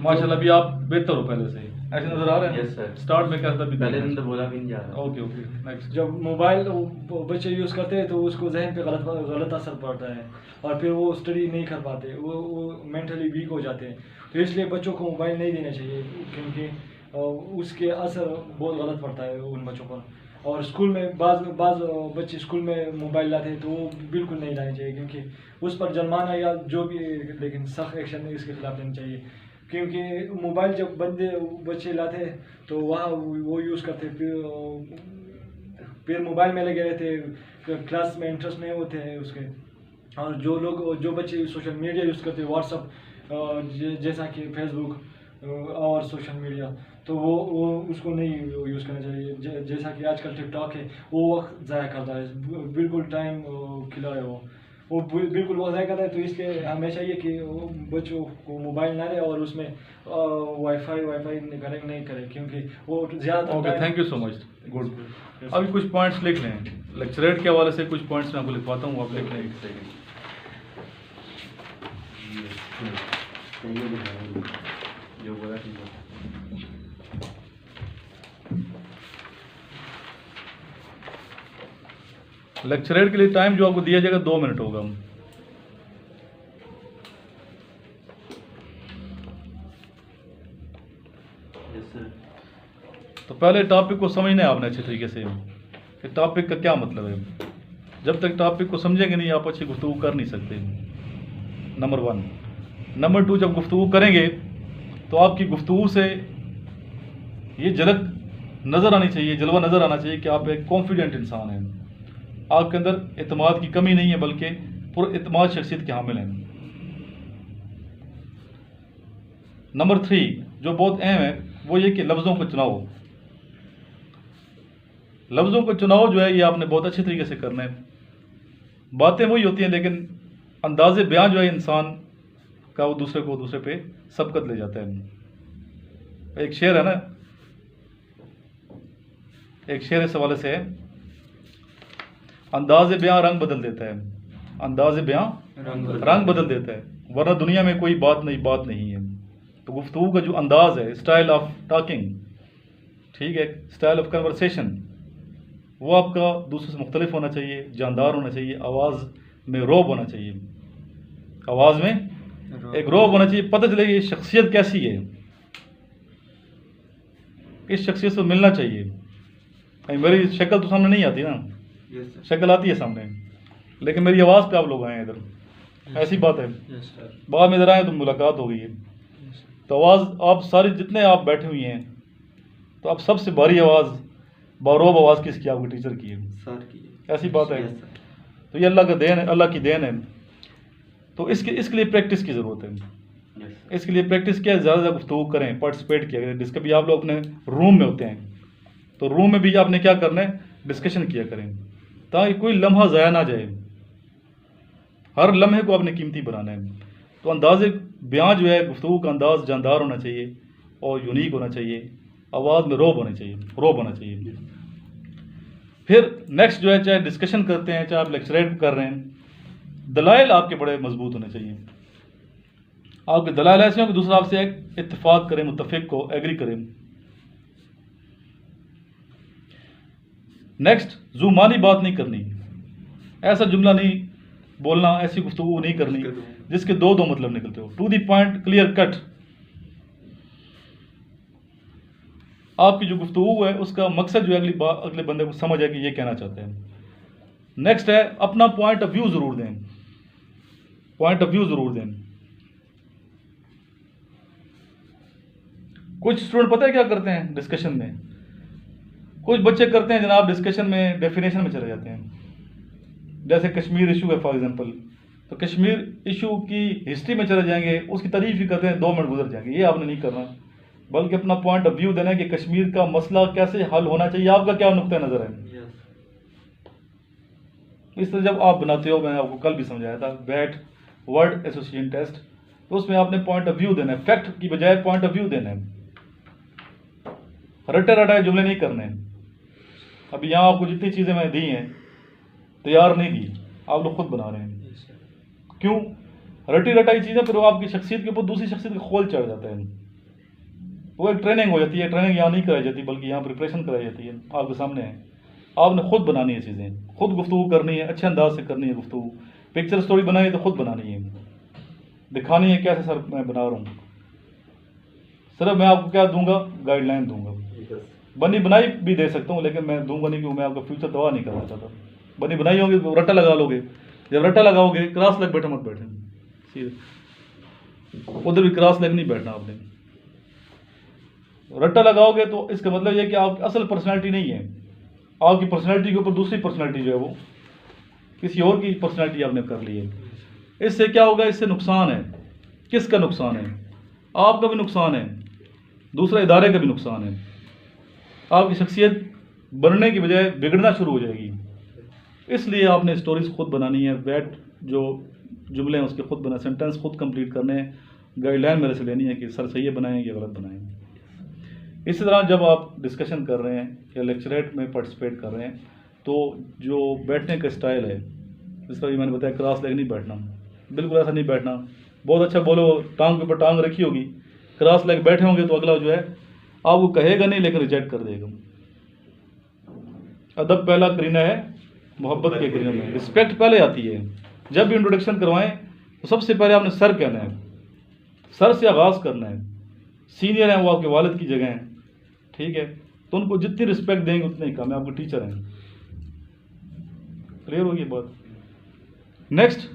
माशाल्लाह अभी आप बेहतर हो पहले से, ऐसे नजर आ रहे हैं। Yes, sir. स्टार्ट में क्या था, पहले दिन तो बोला भी नहीं जा रहा। Okay okay, next. जब मोबाइल बच्चे यूज़ करते हैं तो उसको जहन पे गलत असर पड़ता है और फिर वो स्टडी नहीं कर पाते, वो मेंटली वीक हो जाते हैं। तो इसलिए बच्चों को मोबाइल नहीं देना चाहिए, क्योंकि उसके असर बहुत गलत पड़ता है उन बच्चों पर। और स्कूल में बाज़ बच्चे स्कूल में मोबाइल लाते हैं तो वो बिल्कुल नहीं लाने चाहिए, क्योंकि उस पर जुर्माना या जो भी, लेकिन सख्त एक्शन इसके खिलाफ लेना चाहिए। क्योंकि मोबाइल जब बच्चे लाते हैं तो वहाँ वो यूज़ करते, फिर मोबाइल में लगे रहते, क्लास में इंटरेस्ट नहीं होते हैं उसके। और जो बच्चे सोशल मीडिया यूज़ करते हैं, व्हाट्सअप जैसा कि फेसबुक और सोशल मीडिया, तो वो उसको नहीं यूज़ करना चाहिए। जैसा कि आजकल टिकटॉक है, वो वक्त ज़ाया करता है, बिल्कुल टाइम खिला है वो बिल्कुल वक्त ज़ाया करता है। तो इसलिए हमें चाहिए कि बच्चों को मोबाइल ना दें और उसमें वाईफाई कनेक्ट नहीं करें, क्योंकि वो ज़्यादा। Okay, thank you so much. Good. अभी कुछ पॉइंट्स लिख लें, लेक्चरेट के हवाले से कुछ पॉइंट्स मैं आपको लिखवाता हूँ, आप लिख लें। जो बोला ठीक है। लेक्चरेट के लिए टाइम जो आपको दिया जाएगा 2 मिनट होगा। तो पहले टॉपिक को समझना है आपने अच्छे तरीके से कि टॉपिक का क्या मतलब है। जब तक टॉपिक को समझेंगे नहीं आप अच्छी गुफ्तगू कर नहीं सकते, नंबर 1। नंबर 2, जब गुफ्तगू करेंगे तो आपकी गुफ्तगू से ये झलक नज़र आनी चाहिए, जलवा नज़र आना चाहिए कि आप एक कॉन्फिडेंट इंसान हैं, आपके अंदर एतमाद की कमी नहीं है बल्कि पूरा एतमाद शख्सियत के हामिल हैं। नंबर 3 जो बहुत अहम है वो ये कि लफ्ज़ों को चुनाव। लफ्ज़ों को चुनाव जो है ये आपने बहुत अच्छे तरीके से करना है। बातें वही होती हैं लेकिन अंदाज़े बयान जो है इंसान का वो दूसरे पे सबकत ले जाता है। एक शेर है ना, एक शेर इस हवाले से है, अंदाज़े बयान रंग बदल देता है, अंदाज़े बयान रंग बदल देता है, वरना दुनिया में कोई बात नहीं है। तो गुफ्तगू का जो अंदाज़ है, स्टाइल ऑफ टॉकिंग, ठीक है, स्टाइल ऑफ कन्वर्सेशन, वो आपका दूसरे से मुख्तलिफ होना चाहिए, जानदार होना चाहिए, आवाज़ में रौब होना चाहिए, आवाज़ में एक रौब होना चाहिए, पता चले ये शख्सियत कैसी है, इस शख्सियत से मिलना चाहिए। कहीं मेरी शक्ल तो सामने नहीं आती ना, शक्ल आती है सामने लेकिन मेरी आवाज़ पे आप लोग आए हैं इधर, ऐसी बात है। बाद में इधर आए तो मुलाकात हो गई है, तो आवाज़ आप सारे जितने आप बैठे हुए हैं तो आप सबसे भारी आवाज़, बारोब आवाज़ किसकी? आपके टीचर की है, सर की, ऐसी बात है। तो ये अल्लाह का देन है, अल्लाह की देन है। तो इसके लिए प्रैक्टिस की ज़रूरत है। इसके लिए प्रैक्टिस किया, ज़्यादा ज़्यादा गुफ्तगू करें, पार्टिसिपेट किया करें। जिसके भी आप लोग अपने रूम में होते हैं तो रूम में भी आपने क्या करना है, डिस्कशन किया करें ताकि कोई लम्हा ज़ाया ना जाए, हर लम्हे को आपने कीमती बनाना है। तो अंदाज़े बयान जो है, गुफ्तगू का अंदाज़ जानदार होना चाहिए और यूनिक होना चाहिए, आवाज़ में रौब होना चाहिए। फिर नेक्स्ट जो है, चाहे डिस्कशन करते हैं चाहे आप लेक्चरेट कर रहे हैं, दलाइल आपके बड़े मजबूत होने चाहिए। आपके दलाइल ऐसे हो कि दूसरा आपसे एक इत्तेफाक करें, मुत्तफिक को एग्री करें। नेक्स्ट, जुमानी बात नहीं करनी, ऐसा जुमला नहीं बोलना, ऐसी गुफ्तगू नहीं करनी जिसके दो मतलब निकलते हो। To the point, clear cut. आपकी जो गुफ्तगू है उसका मकसद जो है अगले बंदे को समझ है कि ये कहना चाहते हैं। नेक्स्ट है, अपना पॉइंट ऑफ व्यू ज़रूर दें, पॉइंट ऑफ व्यू ज़रूर दें। कुछ स्टूडेंट पता है क्या करते हैं डिस्कशन में, कुछ बच्चे करते हैं जनाब डिस्कशन में डेफिनेशन में चले जाते हैं। जैसे कश्मीर इशू है फॉर एग्जांपल, तो कश्मीर इशू की हिस्ट्री में चले जाएंगे, उसकी तारीफ ही करते हैं, 2 मिनट गुजर जाएंगे। ये आपने नहीं करना, बल्कि अपना पॉइंट ऑफ व्यू देना है कि कश्मीर का मसला कैसे हल होना चाहिए, आपका क्या नुक्ता नज़र है। इस तरह जब आप बनाते हो, मैंने आपको कल भी समझाया था, बैट वर्ड एसोसिएशन टेस्ट, तो उसमें आपने पॉइंट ऑफ व्यू देना है, फैक्ट की बजाय पॉइंट ऑफ व्यू देना है। रटे रटाए जुमले नहीं करने हैं। अभी यहाँ आपको जितनी चीज़ें मैंने दी हैं तैयार नहीं दी, आप लोग खुद बना रहे हैं। क्यों? रटी रटाई चीज़ें फिर वो आपकी शख्सियत के ऊपर दूसरी शख्सियत का खोल चढ़ जाता है। वो एक ट्रेनिंग हो जाती है, ट्रेनिंग यहाँ नहीं कराई जाती बल्कि यहाँ प्रिपरेशन कराई जाती है, आपके सामने है। आपने खुद बनानी है चीज़ें, खुद गुफ्तगू करनी है, अच्छे अंदाज से करनी है गुफ्तगू। पिक्चर स्टोरी बनानी है तो खुद बनानी है, दिखानी है कैसे सर मैं बना रहा हूँ। सिर्फ मैं आपको क्या दूंगा, गाइडलाइन दूंगा। बनी बनाई भी दे सकता हूँ लेकिन मैं दूंगा नहीं, क्योंकि मैं आपका फ्यूचर तबाह नहीं करना चाहता। बनी बनाई होगी तो रट्टा लगा लोगे, जब रट्टा लगाओगे क्रॉस लेग बैठे मत बैठे, सीधे उधर भी क्रॉस लेग नहीं बैठना आपने। रट्टा लगाओगे तो इसका मतलब यह कि आपकी असल पर्सनैलिटी नहीं है, आपकी पर्सनैलिटी के ऊपर दूसरी पर्सनैलिटी जो है वो किसी और की पर्सनैलिटी आपने कर ली है। इससे क्या होगा, इससे नुकसान है। किसका नुकसान है? आपका भी नुकसान है, दूसरा इदारे का भी नुकसान है। आपकी शख्सियत बनने की बजाय बिगड़ना शुरू हो जाएगी। इसलिए आपने स्टोरीज खुद बनानी है, बैट जो जुमले हैं उसके खुद बना, सेंटेंस खुद कंप्लीट करने हैं। गाइडलाइन मेरे से लेनी है कि सर सही है बनाएं या गलत बनाएं। इसी तरह जब आप डिस्कशन कर रहे हैं या लेक्चरेट में पार्टिसिपेट कर रहे हैं तो जो बैठने का स्टाइल है, जिस तरह मैंने बताया क्रॉस लेग नहीं बैठना, बिल्कुल ऐसा नहीं बैठना। बहुत अच्छा बोलो, टांग के ऊपर टांग रखी होगी, क्रॉस लेग बैठे होंगे तो अगला जो है आपको कहेगा नहीं लेकिन रिजेक्ट कर देगा। अदब पहला करीना है मोहब्बत के करीने में, रिस्पेक्ट पहले आती है। जब भी इंट्रोडक्शन करवाएं तो सबसे पहले आपने सर कहना है, सर से आगाज़ करना है। सीनियर हैं वो आपके वालिद की जगह हैं, ठीक है, तो उनको जितनी रिस्पेक्ट देंगे उतने ही कम है, आपको टीचर हैं। क्लियर होगी बात। नेक्स्ट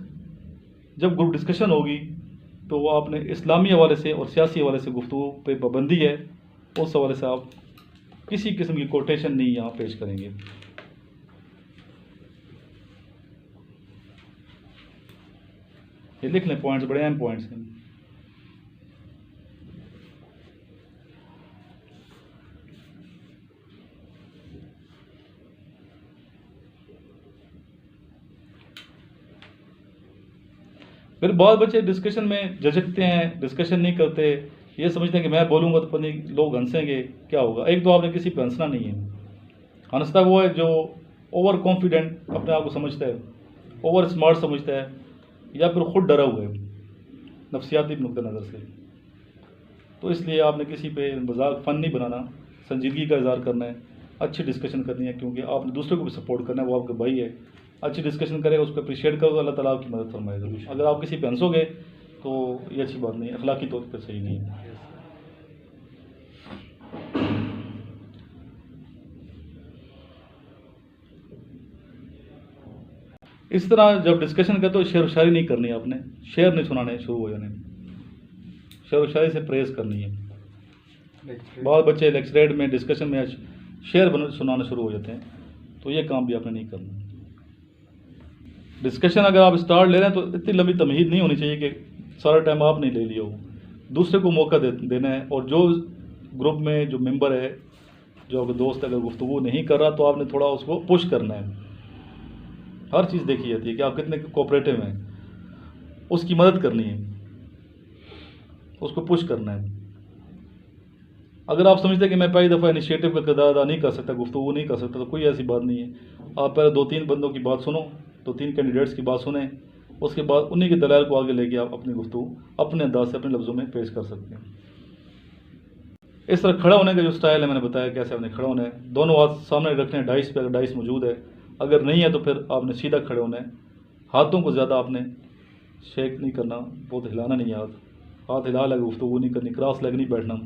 जब ग्रुप डिस्कशन होगी तो वो आपने इस्लामी हवाले से और सियासी हवाले से गुफ्तगू पे पाबंदी है, उस हवाले से आप किसी किस्म की कोटेशन नहीं यहाँ पेश करेंगे। ये लिख लें, पॉइंट्स बड़े अहम पॉइंट्स हैं। फिर बहुत बच्चे डिस्कशन में झिझकते हैं, डिस्कशन नहीं करते, ये समझते हैं कि मैं बोलूँगा तो पता नहीं लोग हंसेंगे, क्या होगा। एक तो आपने किसी पे हंसना नहीं है। हंसता वो है जो ओवर कॉन्फिडेंट अपने आप को समझता है, ओवर स्मार्ट समझता है, या फिर खुद डरा हुआ है नफ्सियाती नुक्ते नज़र से। तो इसलिए आपने किसी पे मजाक फन नहीं बनाना, संजीदगी का इज़हार करना है, अच्छी डिस्कशन करनी है, क्योंकि आपने दूसरे को भी सपोर्ट करना है, वो आपका भाई है। अच्छी डिस्कशन करेगा, उसको अप्रिशिएट करोगे, अल्लाह ताला आपकी मदद फरमाएगा। अगर आप किसी पे हंसोगे तो ये अच्छी बात नहीं है, अखलाकी तौर पर सही नहीं है। इस तरह जब डिस्कशन करते हो शेर व शायरी नहीं करनी है आपने, शेर नहीं सुनाने शुरू हो जाने, शेर व शायरी से प्रेस करनी है। बहुत बच्चे लेक्चरेट में डिस्कशन में शेर सुनाना शुरू हो जाते हैं, तो ये काम भी आपने नहीं करना। डिस्कशन अगर आप स्टार्ट ले रहे हैं तो इतनी लंबी तमहीद नहीं होनी चाहिए कि सारा टाइम आप नहीं ले लिया हो, दूसरे को मौका देना है। और जो ग्रुप में जो मेंबर है, जो आपका दोस्त अगर गुफ्तगू नहीं कर रहा तो आपने थोड़ा उसको पुश करना है। हर चीज़ देखी जाती है कि आप कितने कोऑपरेटिव हैं, उसकी मदद करनी है, उसको पुश करना है। अगर आप समझते हैं कि मैं पहली दफ़ा इनिशिएटिव का किरदार अदा नहीं कर सकता, गुफ्तगू नहीं कर सकता, तो कोई ऐसी बात नहीं है। आप पहले 2-3 बंदों की बात सुनो, 2-3 कैंडिडेट्स की बात सुने, उसके बाद उन्हीं के दलाइल को आगे लेके आप अपनी गुफ्तगू अपने अंदाज से अपने लफ्ज़ों में पेश कर सकते हैं। इस तरह खड़ा होने का जो स्टाइल है, मैंने बताया कैसे आपने खड़ा होना है। दोनों हाथ सामने रखने हैं डाइस पे, अगर डाइस मौजूद है, अगर नहीं है तो फिर आपने सीधा खड़े होना है। हाथों को ज़्यादा आपने शेक नहीं करना, बहुत हिलाना नहीं है, हाथ हिला लगे गुफ्तगू नहीं करनी, क्रॉस लेग नहीं बैठना,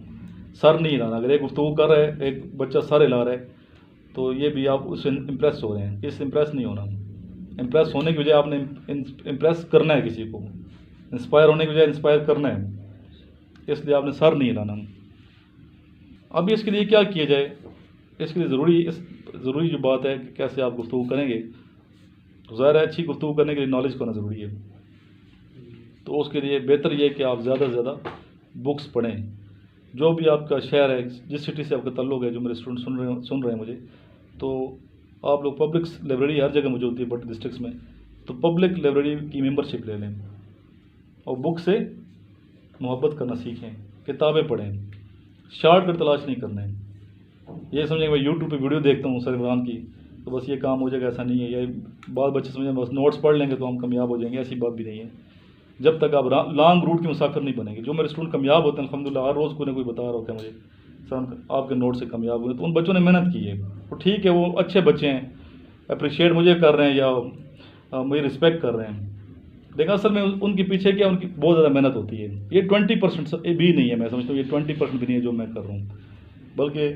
सर नहीं हिलाना। अगर एक गुफ्तगू कर रहा है, एक बच्चा सर हिला रहा है, तो ये भी आप उससे इम्प्रेस हो रहे हैं, इससे इम्प्रेस नहीं होना। इम्प्रेस होने की बजाय आपने इम्प्रेस करना है किसी को, इंस्पायर होने की बजाय इंस्पायर करना है, इसलिए आपने सर नहीं हिलाना। अभी इसके लिए क्या किया जाए, इसके लिए ज़रूरी जो बात है कि कैसे आप गुफ्तगू करेंगे, तो ज़ाहिर है अच्छी गुफ्तगू करने के लिए नॉलेज होना ज़रूरी है। तो उसके लिए बेहतर ये है कि आप ज़्यादा से ज़्यादा बुक्स पढ़ें। जो भी आपका शहर है, जिस सिटी से आपका ताल्लुक़ है, जो मेरे स्टूडेंट सुन रहे हैं मुझे, तो आप लोग पब्लिक लाइब्रेरी हर जगह मौजूद होती है बट डिस्ट्रिक्ट्स में, तो पब्लिक लाइब्रेरी की मेंबरशिप ले लें और बुक से मोहब्बत करना सीखें, किताबें पढ़ें, शॉर्टकट तलाश नहीं करना है। ये समझें कि मैं यूट्यूब पे वीडियो देखता हूँ सर इमरान की तो बस ये काम हो जाएगा, ऐसा नहीं है। या बाद बच्चे समझें बस नोट्स पढ़ लेंगे तो हम कामयाब हो जाएंगे, ऐसी बात भी नहीं है। जब तक आप लॉन्ग रूट के मुसाफिर नहीं बनेंगे। जो मेरे स्टूडेंट कामयाब होते हैं अल्हम्दुलिल्लाह, हर रोज़ कोई ना कोई बता रहा होता है मुझे सर हम आपके नोट से कामयाब हुए, तो उन बच्चों ने मेहनत की है, तो ठीक है, वो अच्छे बच्चे हैं, अप्रिशिएट मुझे कर रहे हैं या मुझे रिस्पेक्ट कर रहे हैं, लेकिन असल में उनके पीछे क्या, उनकी बहुत ज़्यादा मेहनत होती है। ये 20% भी नहीं है, मैं समझता हूँ ये 20% भी नहीं है जो मैं कर रहा हूँ, बल्कि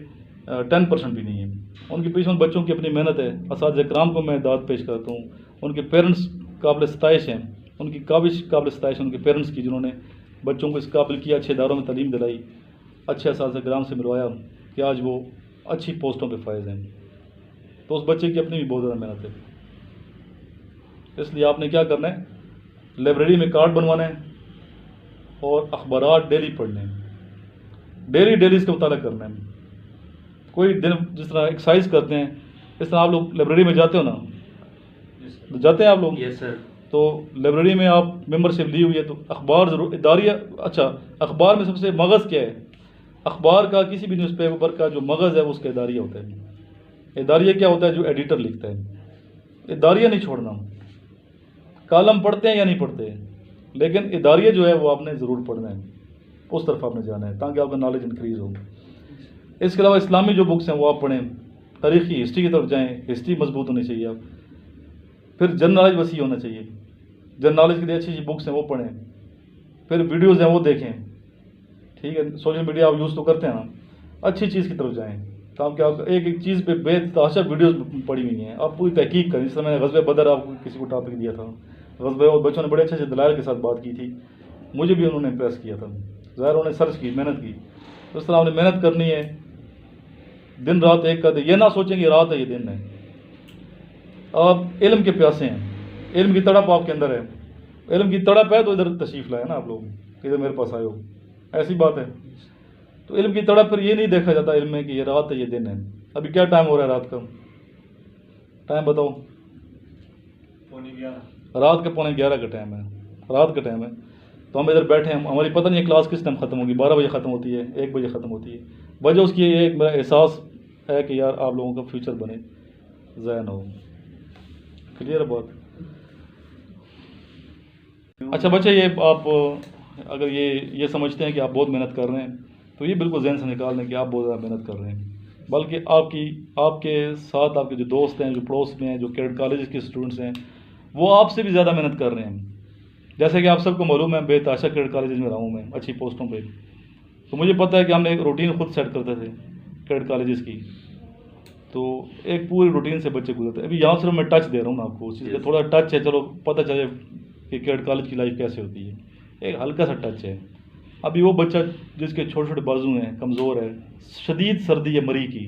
10% भी नहीं है। उनके पीछे उन बच्चों की अपनी मेहनत है। असातिज़ा किराम को मैं दाद पेश करता हूँ, उनके पेरेंट्स काबिल सताइश हैं, उनकी काबिल सताइश उनके पेरेंट्स की, जिन्होंने बच्चों को इस काबिल किया, अच्छे इदारों में तालीम दिलाई, अच्छे असातिज़ा किराम से मिलवाया कि आज वो अच्छी पोस्टों पे फायज हैं। तो उस बच्चे की अपनी भी बहुत ज़्यादा मेहनत है। इसलिए आपने क्या करना है, लाइब्रेरी में कार्ड बनवाना है और अखबारात डेली पढ़ने हैं, डेली इसका मुताला करना है। कोई दिन जिस तरह एक्सरसाइज करते हैं, इस तरह आप लोग लाइब्रेरी में जाते हो ना, तो जाते हैं आप लोग? Yes sir. तो लाइब्रेरी में आप मेंबरशिप ली हुई है तो अखबार ज़रूर, इदारिया, अच्छा अखबार में सबसे मगज़ क्या है, अखबार का किसी भी न्यूज़पेपर का जो मगज़ है वो उसका इदारिया होता है। इदारिया क्या होता है, जो एडिटर लिखता है। इदारिया नहीं छोड़ना, कालम पढ़ते हैं या नहीं पढ़ते हैं, लेकिन इदारिया जो है वो आपने ज़रूर पढ़ना है, उस तरफ आपने जाना है ताकि आपका नॉलेज इंक्रीज़ हो। इसके अलावा इस्लामी जो बुक्स हैं वो आप पढ़ें, तारीख़ी हिस्ट्री की तरफ जाएँ, हिस्ट्री मजबूत होनी चाहिए आप। फिर जनरल नॉलेज वसी होना चाहिए, जनरल नॉलेज के लिए अच्छी बुक्स हैं वो पढ़ें। फिर वीडियोज़ हैं वो देखें, ठीक है, सोशल मीडिया आप यूज़ तो करते हैं ना, अच्छी चीज़ की तरफ जाएँ, ताकि आप एक एक चीज़ पे बेतहाशा वीडियोस पड़ी हुई हैं, आप पूरी तहकीक करें। जिस तरह मैंने ग़ज़वे बदर आपको किसी को टॉपिक दिया था, ग़ज़वे, और बच्चों ने बड़े अच्छे दलाइल के साथ बात की थी, मुझे भी उन्होंने इम्प्रेस किया था। ज़ाहिर उन्होंने सर्च की, मेहनत की। तो इस तरह आपने मेहनत करनी है, दिन रात एक करते, ये ना सोचें कि रात है ये दिन है। आप इल्म के प्यासे हैं, इल्म की तड़प आपके अंदर है, इल्म की तड़प है तो इधर तशरीफ़ लाए ना आप लोग, इधर मेरे पास आए हो, ऐसी बात है। तो इल्म की तड़प पर ये नहीं देखा जाता इल्म में कि ये रात है ये दिन है। अभी क्या टाइम हो रहा है रात का? टाइम बताओ। 11:15 रात के 11:15 का टाइम है, रात का टाइम है। तो हम इधर बैठे हैं, हमारी पता नहीं है क्लास किस टाइम ख़त्म होगी, 12 बजे ख़त्म होती है, 1 बजे ख़त्म होती है। वजह उसकी ये एक मेरा एहसास है कि यार आप लोगों का फ्यूचर बने, ज़ाया ना हो। क्लियर बात? अच्छा बच्चे, ये आप अगर ये समझते हैं कि आप बहुत मेहनत कर रहे हैं, तो ये बिल्कुल ज़हन से निकाल दें कि आप बहुत ज़्यादा मेहनत कर रहे हैं। बल्कि आपके साथ आपके जो दोस्त हैं, जो पड़ोस में हैं, जो कैडेट कॉलेज के स्टूडेंट्स हैं, वो आपसे भी ज़्यादा मेहनत कर रहे हैं। जैसे कि आप सबको मालूम है, बेतहाशा कैडेट कॉलेज में रहा हूँ मैं, अच्छी पोस्टों पे, तो मुझे पता है कि हमने एक रूटीन खुद सेट करते थे कैडेट कॉलेज की। तो एक पूरी रूटीन से बच्चे गुजरते हैं। अभी यहाँ सिर्फ मैं टच दे रहा हूँ ना आपको, उस चीज़ का थोड़ा टच है, चलो पता चले कि कैडेट कॉलेज की लाइफ कैसे होती है, एक हल्का सा टच है। अभी वो बच्चा जिसके छोटे छोटे बाजू हैं, कमज़ोर है, शदीद सर्दी है मरी की,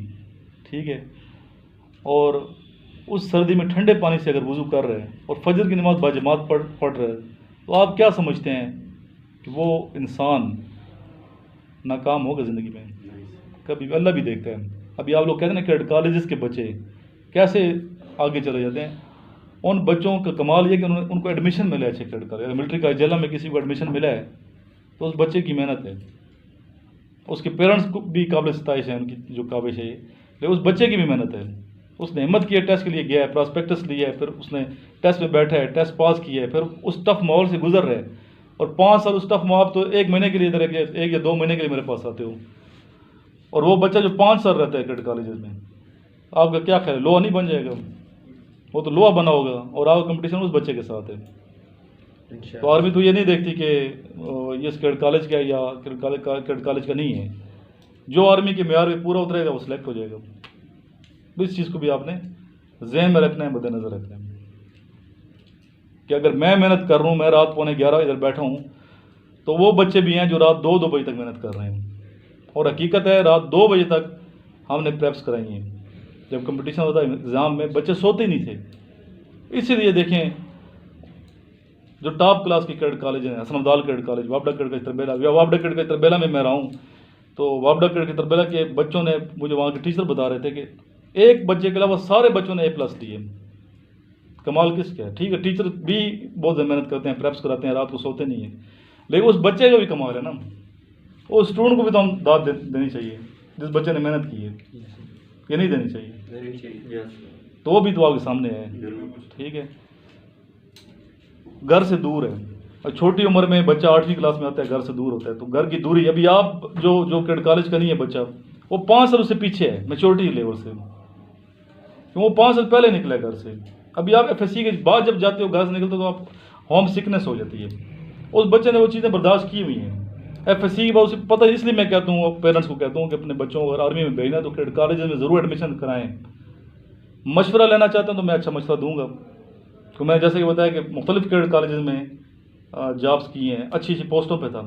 ठीक है, और उस सर्दी में ठंडे पानी से अगर वज़ू कर रहे हैं और फजर की नमाज़ बाजमात पढ़ रहे हैं, तो आप क्या समझते हैं कि वो इंसान नाकाम होगा ज़िंदगी में? कभी अल्लाह भी देखता है। अभी आप लोग कहते हैं ना कैडेट कॉलेजेस के बच्चे कैसे आगे चले जाते हैं, उन बच्चों का कमाल ये कि उनको एडमिशन मिला है अच्छे कैडेट कॉलेज। मिलिट्री का जिला में किसी को एडमिशन मिला है तो उस बच्चे की मेहनत है, उसके पेरेंट्स को भी काबिल सताइश है, उनकी जो काबिश है, लेकिन उस बच्चे की भी मेहनत है। उसने हिम्मत की है, टेस्ट के लिए गया है, प्रॉस्पेक्टस लिया है, फिर उसने टेस्ट में बैठा है, टेस्ट पास किया है, फिर उस टफ माहौल से गुजर रहे हैं। और 5 साल उस टफ माहौल, तो 1 महीने के लिए इधर 1 या 2 महीने के लिए मेरे पास आते हो, और वो बच्चा जो 5 साल रहता है कैडेट कॉलेज में, आपका क्या ख्याल है, लोहा नहीं बन जाएगा? वो तो लोहा बना होगा, और आपका कंपटीशन उस बच्चे के साथ है। तो आर्मी तो ये नहीं देखती कि ये कैडेट कॉलेज का है या कैडेट कॉलेज का नहीं है। जो आर्मी के मेयार पे पूरा उतरेगा वो सिलेक्ट हो जाएगा। इस चीज़ को भी आपने जहन में रखना है, मद्देनज़र रखना है कि अगर मैं मेहनत कर रहा हूँ, मैं रात 11:15 इधर बैठा हूँ, तो वो बच्चे भी हैं जो रात 2-2 बजे तक मेहनत कर रहे हैं। और हकीकत है रात 2 बजे तक हमने प्रेप्स कराई हैं। जब कंपटीशन होता है एग्ज़ाम में, बच्चे सोते नहीं थे। इसीलिए देखें जो टॉप क्लास की कैडेट कॉलेज हैं, हसन अब्दाल कैडेट कॉलेज, वापडा कैडेट का तरबेला, या वापडा कैडेट का तरबेला में मैं रहा हूँ, तो वापडा कैडेट के तरबेला के बच्चों ने, मुझे वहाँ के टीचर बता रहे थे कि एक बच्चे के अलावा सारे बच्चों ने A+ लिए। कमाल किसका है? ठीक है, टीचर भी बहुत मेहनत करते हैं, प्रेप्स कराते हैं, रात को सोते नहीं हैं, लेकिन उस बच्चे का भी कमाल है ना। उस स्टूडेंट को भी तो हम दाद देनी चाहिए जिस बच्चे ने मेहनत की है, ये नहीं देनी चाहिए? तो वो भी तो आपके सामने है, ठीक है। घर से दूर है, और छोटी उम्र में बच्चा 8वीं क्लास में आता है, घर से दूर होता है, तो घर की दूरी, अभी आप जो कैडेट कॉलेज का नहीं है बच्चा, वो 5 साल उससे पीछे है मैच्योरिटी लेवल से, तो वो 5 साल पहले निकला घर से। अभी आप FSC के बाद जब जाते हो, घर से निकलते हो, तो आप होम सिकनेस हो जाती है। उस बच्चे ने वो चीज़ें बर्दाश्त की हुई हैं। FSC के बाद उसे पता है, इसलिए मैं कहता हूँ, पेरेंट्स को कहता हूँ कि अपने बच्चों को अगर आर्मी में भेजना तो कैडेट कॉलेज में ज़रूर एडमिशन कराएँ। मशवरा लेना चाहता हूँ तो मैं अच्छा मशवरा दूँगा, तो मैंने जैसे कि बताया कि मुख्तलिफ़ कैडेट कॉलेज में जॉब्स की हैं, अच्छी पोस्टों पे था,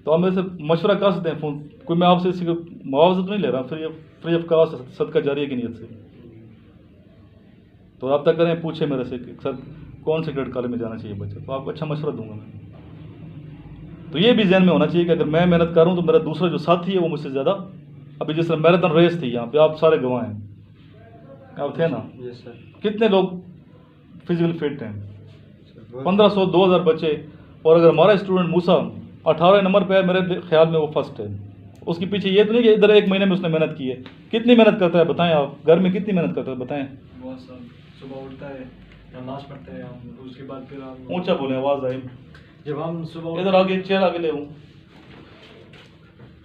तो आप मेरे से मशवरा कर सकते हैं फ़ोन, कोई मैं आपसे इसी मुआवजा तो नहीं ले रहा, फ्री ऑफ कास्ट, सदका जारिया की नीयत से। तो रब्ता करें, पूछे मेरे से कि सर कौन से कैडेट कॉलेज में जाना चाहिए बच्चा, तो आपको अच्छा मशवरा दूंगा मैं। तो ये भी जहन में होना चाहिए कि अगर मैं मेहनत कर रहा हूँ तो मेरा दूसरा जो साथी है वो मुझसे ज़्यादा, अभी जिस तरह मैराथन रेस थी यहाँ पे, आप सारे गवाह हैं, आप थे ना? कितने लोग फिजिकल फिट हैं? 1500-2000 बच्चे, और अगर हमारा स्टूडेंट मूसा 18 नंबर पे है, मेरे ख्याल में वो फर्स्ट है। उसके पीछे ये तो नहीं कि इधर 1 महीने में उसने मेहनत की है। कितनी मेहनत करता है बताएं आप, घर में कितनी मेहनत करता है बताएं? बहुत साल, सुबह उठता है, नमाज पढ़ते हैं हम, उसके बाद फिर हम, ऊंचा बोले, आवाज़ आई। जब हम सुबह इधर आगे, चेयर आगे ले हूँ,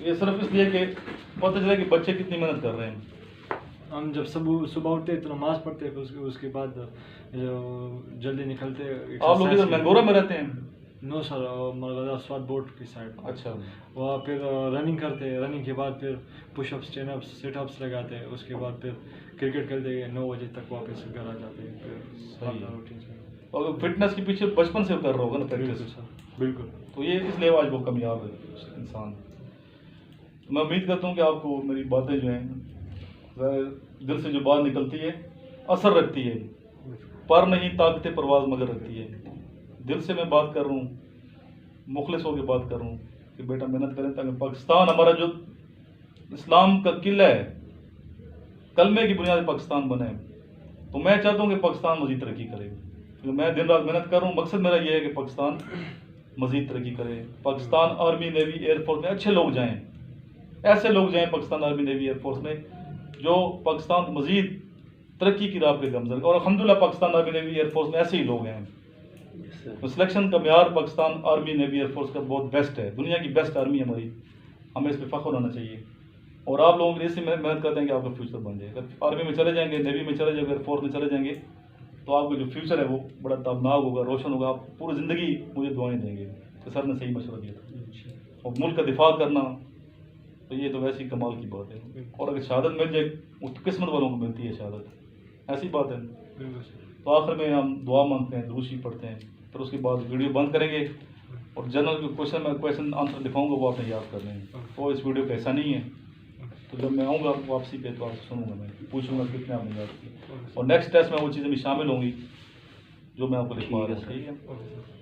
ये सिर्फ इसलिए कि पता चले कि बच्चे कितनी मेहनत कर रहे हैं। हम जब सुबह उठते हैं तो नमाज पढ़ते हैं, फिर उसके बाद जल्दी निकलते हैं। आप लोग इधर मैंगोरा में रहते हैं? नो सर, मरगदा स्वाद बोर्ड की साइड। अच्छा। वहाँ फिर रनिंग करते हैं, रनिंग के बाद फिर पुशअप्स, चिनअप्स, सिटअप्स लगाते हैं, उसके बाद फिर क्रिकेट खेलते हैं, 9 बजे तक वापस घर आ जाते हैं, फिर सही है। अपना रूटीन से। और फिटनेस के पीछे बचपन से कर रहा होगा ना बिल्कुल प्रैक्टिस, सर, बिल्कुल। तो ये इसलिए आज वो कामयाब है इंसान। तो मैं उम्मीद करता हूँ कि आपको मेरी बातें जो हैं दिल से जो बात निकलती है असर रखती है, पर नहीं ताकते परवाज़ मगर रखती है। दिल से मैं बात कर रहा हूँ, मुखलिस होकर बात कर रहा हूँ कि बेटा मेहनत करें ताकि पाकिस्तान हमारा जो इस्लाम का किला है, कलमे की बुनियाद पर पाकिस्तान बने। तो मैं चाहता हूँ कि पाकिस्तान मज़ीद तरक्की करे, क्योंकि मैं दिन रात मेहनत कर रहा हूँ। मकसद मेरा ये है कि पाकिस्तान मज़ीद तरक्की करे, पाकिस्तान आर्मी नेवी एयरफोर्स में अच्छे लोग जाएँ, ऐसे लोग जाएँ पाकिस्तान आर्मी नेवी एयरफोर्स में जो पाकिस्तान को मज़ीद तरक्की की राह पे गमजन। और अल्हम्दुलिल्लाह पाकिस्तान आर्मी नेवी एयरफोर्स में ऐसे ही लोग हैं। तो सिलेक्शन का म्यार पाकिस्तान आर्मी नेवी एयरफोर्स का बहुत बेस्ट है, दुनिया की बेस्ट आर्मी है हमारी, हमें इस पर फ़ख्र होना चाहिए। और आप लोग इससे मेहनत करते हैं कि आपका फ्यूचर बन जाए। अगर आर्मी में चले जाएंगे, नेवी में चले जाएंगे, एयरफोर्स में चले जाएंगे, तो आपका जो फ्यूचर है वो बड़ा ताबनाक होगा, रोशन होगा। आप पूरी ज़िंदगी मुझे दुआएं देंगे। तो सर ने सही मशवरा दिया था। और मुल्क का दिफा करना, तो ये तो वैसी कमाल की बात है। और अगर शहादत मिल जाए, वो तो किस्मत वालों को मिलती है शहादत, ऐसी बात है। तो आखिर में हम दुआ मांगते हैं, दुरूशी पढ़ते हैं, फिर उसके बाद वीडियो बंद करेंगे और जनरल क्वेश्चन आंसर दिखाऊंगा, वो आपने याद कर लेंगे। तो इस वीडियो का ऐसा नहीं है। तो जब मैं आऊँगा वापसी पे तो आपसे सुनूंगा, मैं पूछूंगा कितने आपने याद किए, और नेक्स्ट टेस्ट में वो चीज़ें भी शामिल होंगी जो मैं आपको लिखवा रहा हूँ। ठीक है।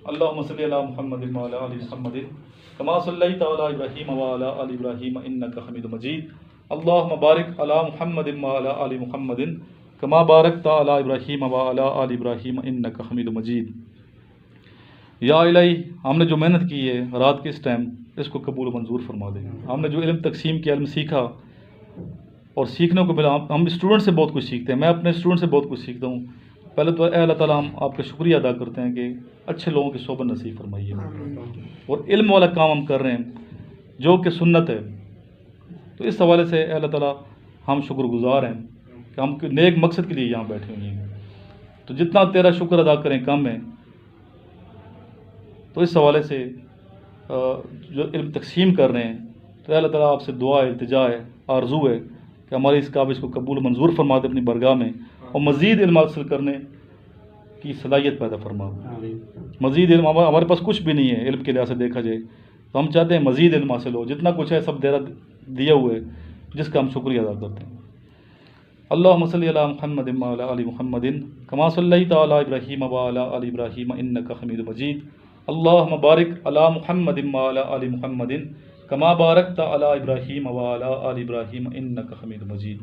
अल्लाहुम्मा सल्ली अला मुहम्मदिन व अला आलि मुहम्मदिन कमा सल्लैता अला इब्राहीम व अला आलि इब्राहीम इन्नका हमीदुम मजीद। अल्लाहुम्मा बारिक अला मुहम्मदिन व अला आलि मुहम्मदिन कमा बारकता अला इब्राहीम व अला आलि इब्राहीम इन्नका हमीदुम मजीद। या इलाही, हमने जो मेहनत की है रात के इस टाइम, इसको कबूल मंजूर फरमा दे। हमने जो इल्म तकसीम किया, इल्म सीखा और सीखने को मिला, हम स्टूडेंट से बहुत कुछ सीखते हैं। मैं अपने स्टूडेंट से बहुत कुछ सीखता हूँ। पहले तो अल्लाह ताला हम आपका शुक्रिया अदा करते हैं कि अच्छे लोगों की सोबत नसीब फरमाइए, और इल्म वाला काम हम कर रहे हैं जो कि सुन्नत है। तो इस हवाले से अल्लाह ताला हम शुक्रगुजार हैं कि हम नेक मकसद के लिए यहाँ बैठे हुए हैं। तो जितना तेरा शुक्र अदा करें कम है। तो इस हवाले से जो इल्म तकसीम कर रहे हैं, तो अल्लाह ताला आपसे दुआ है, इल्तिजा है, आरजू है कि हमारी इस काबिज को कबूल मंजूर फरमा दे अपनी बरगाह में, और मज़ीद इल्म हासिल करने की सलाहियत पैदा फरमा। मज़ीद इल्म, हमारे पास कुछ भी नहीं है इल्म के लिहाज से देखा जाए, तो हम चाहते हैं मज़ीद इल्म हासिल हो। जितना कुछ है सब दिया हुआ है, जिसका हम शुक्रिया अदा करते हैं। अल्लाहुम्मा सल्ली अला मुहम्मदिन व अला आलि मुहम्मदिन कमा सल्लैता अला इब्राहीम व अला आलि इब्राहीम इन्नका हमीदुम मजीद। अल्लाहुम्मा बारिक अला मुहम्मदिन व अला आलि मुहम्मदिन कमा बारकता अला इब्राहीम व अला आलि इब्राहीम इन्नका हमीदुम मजीद।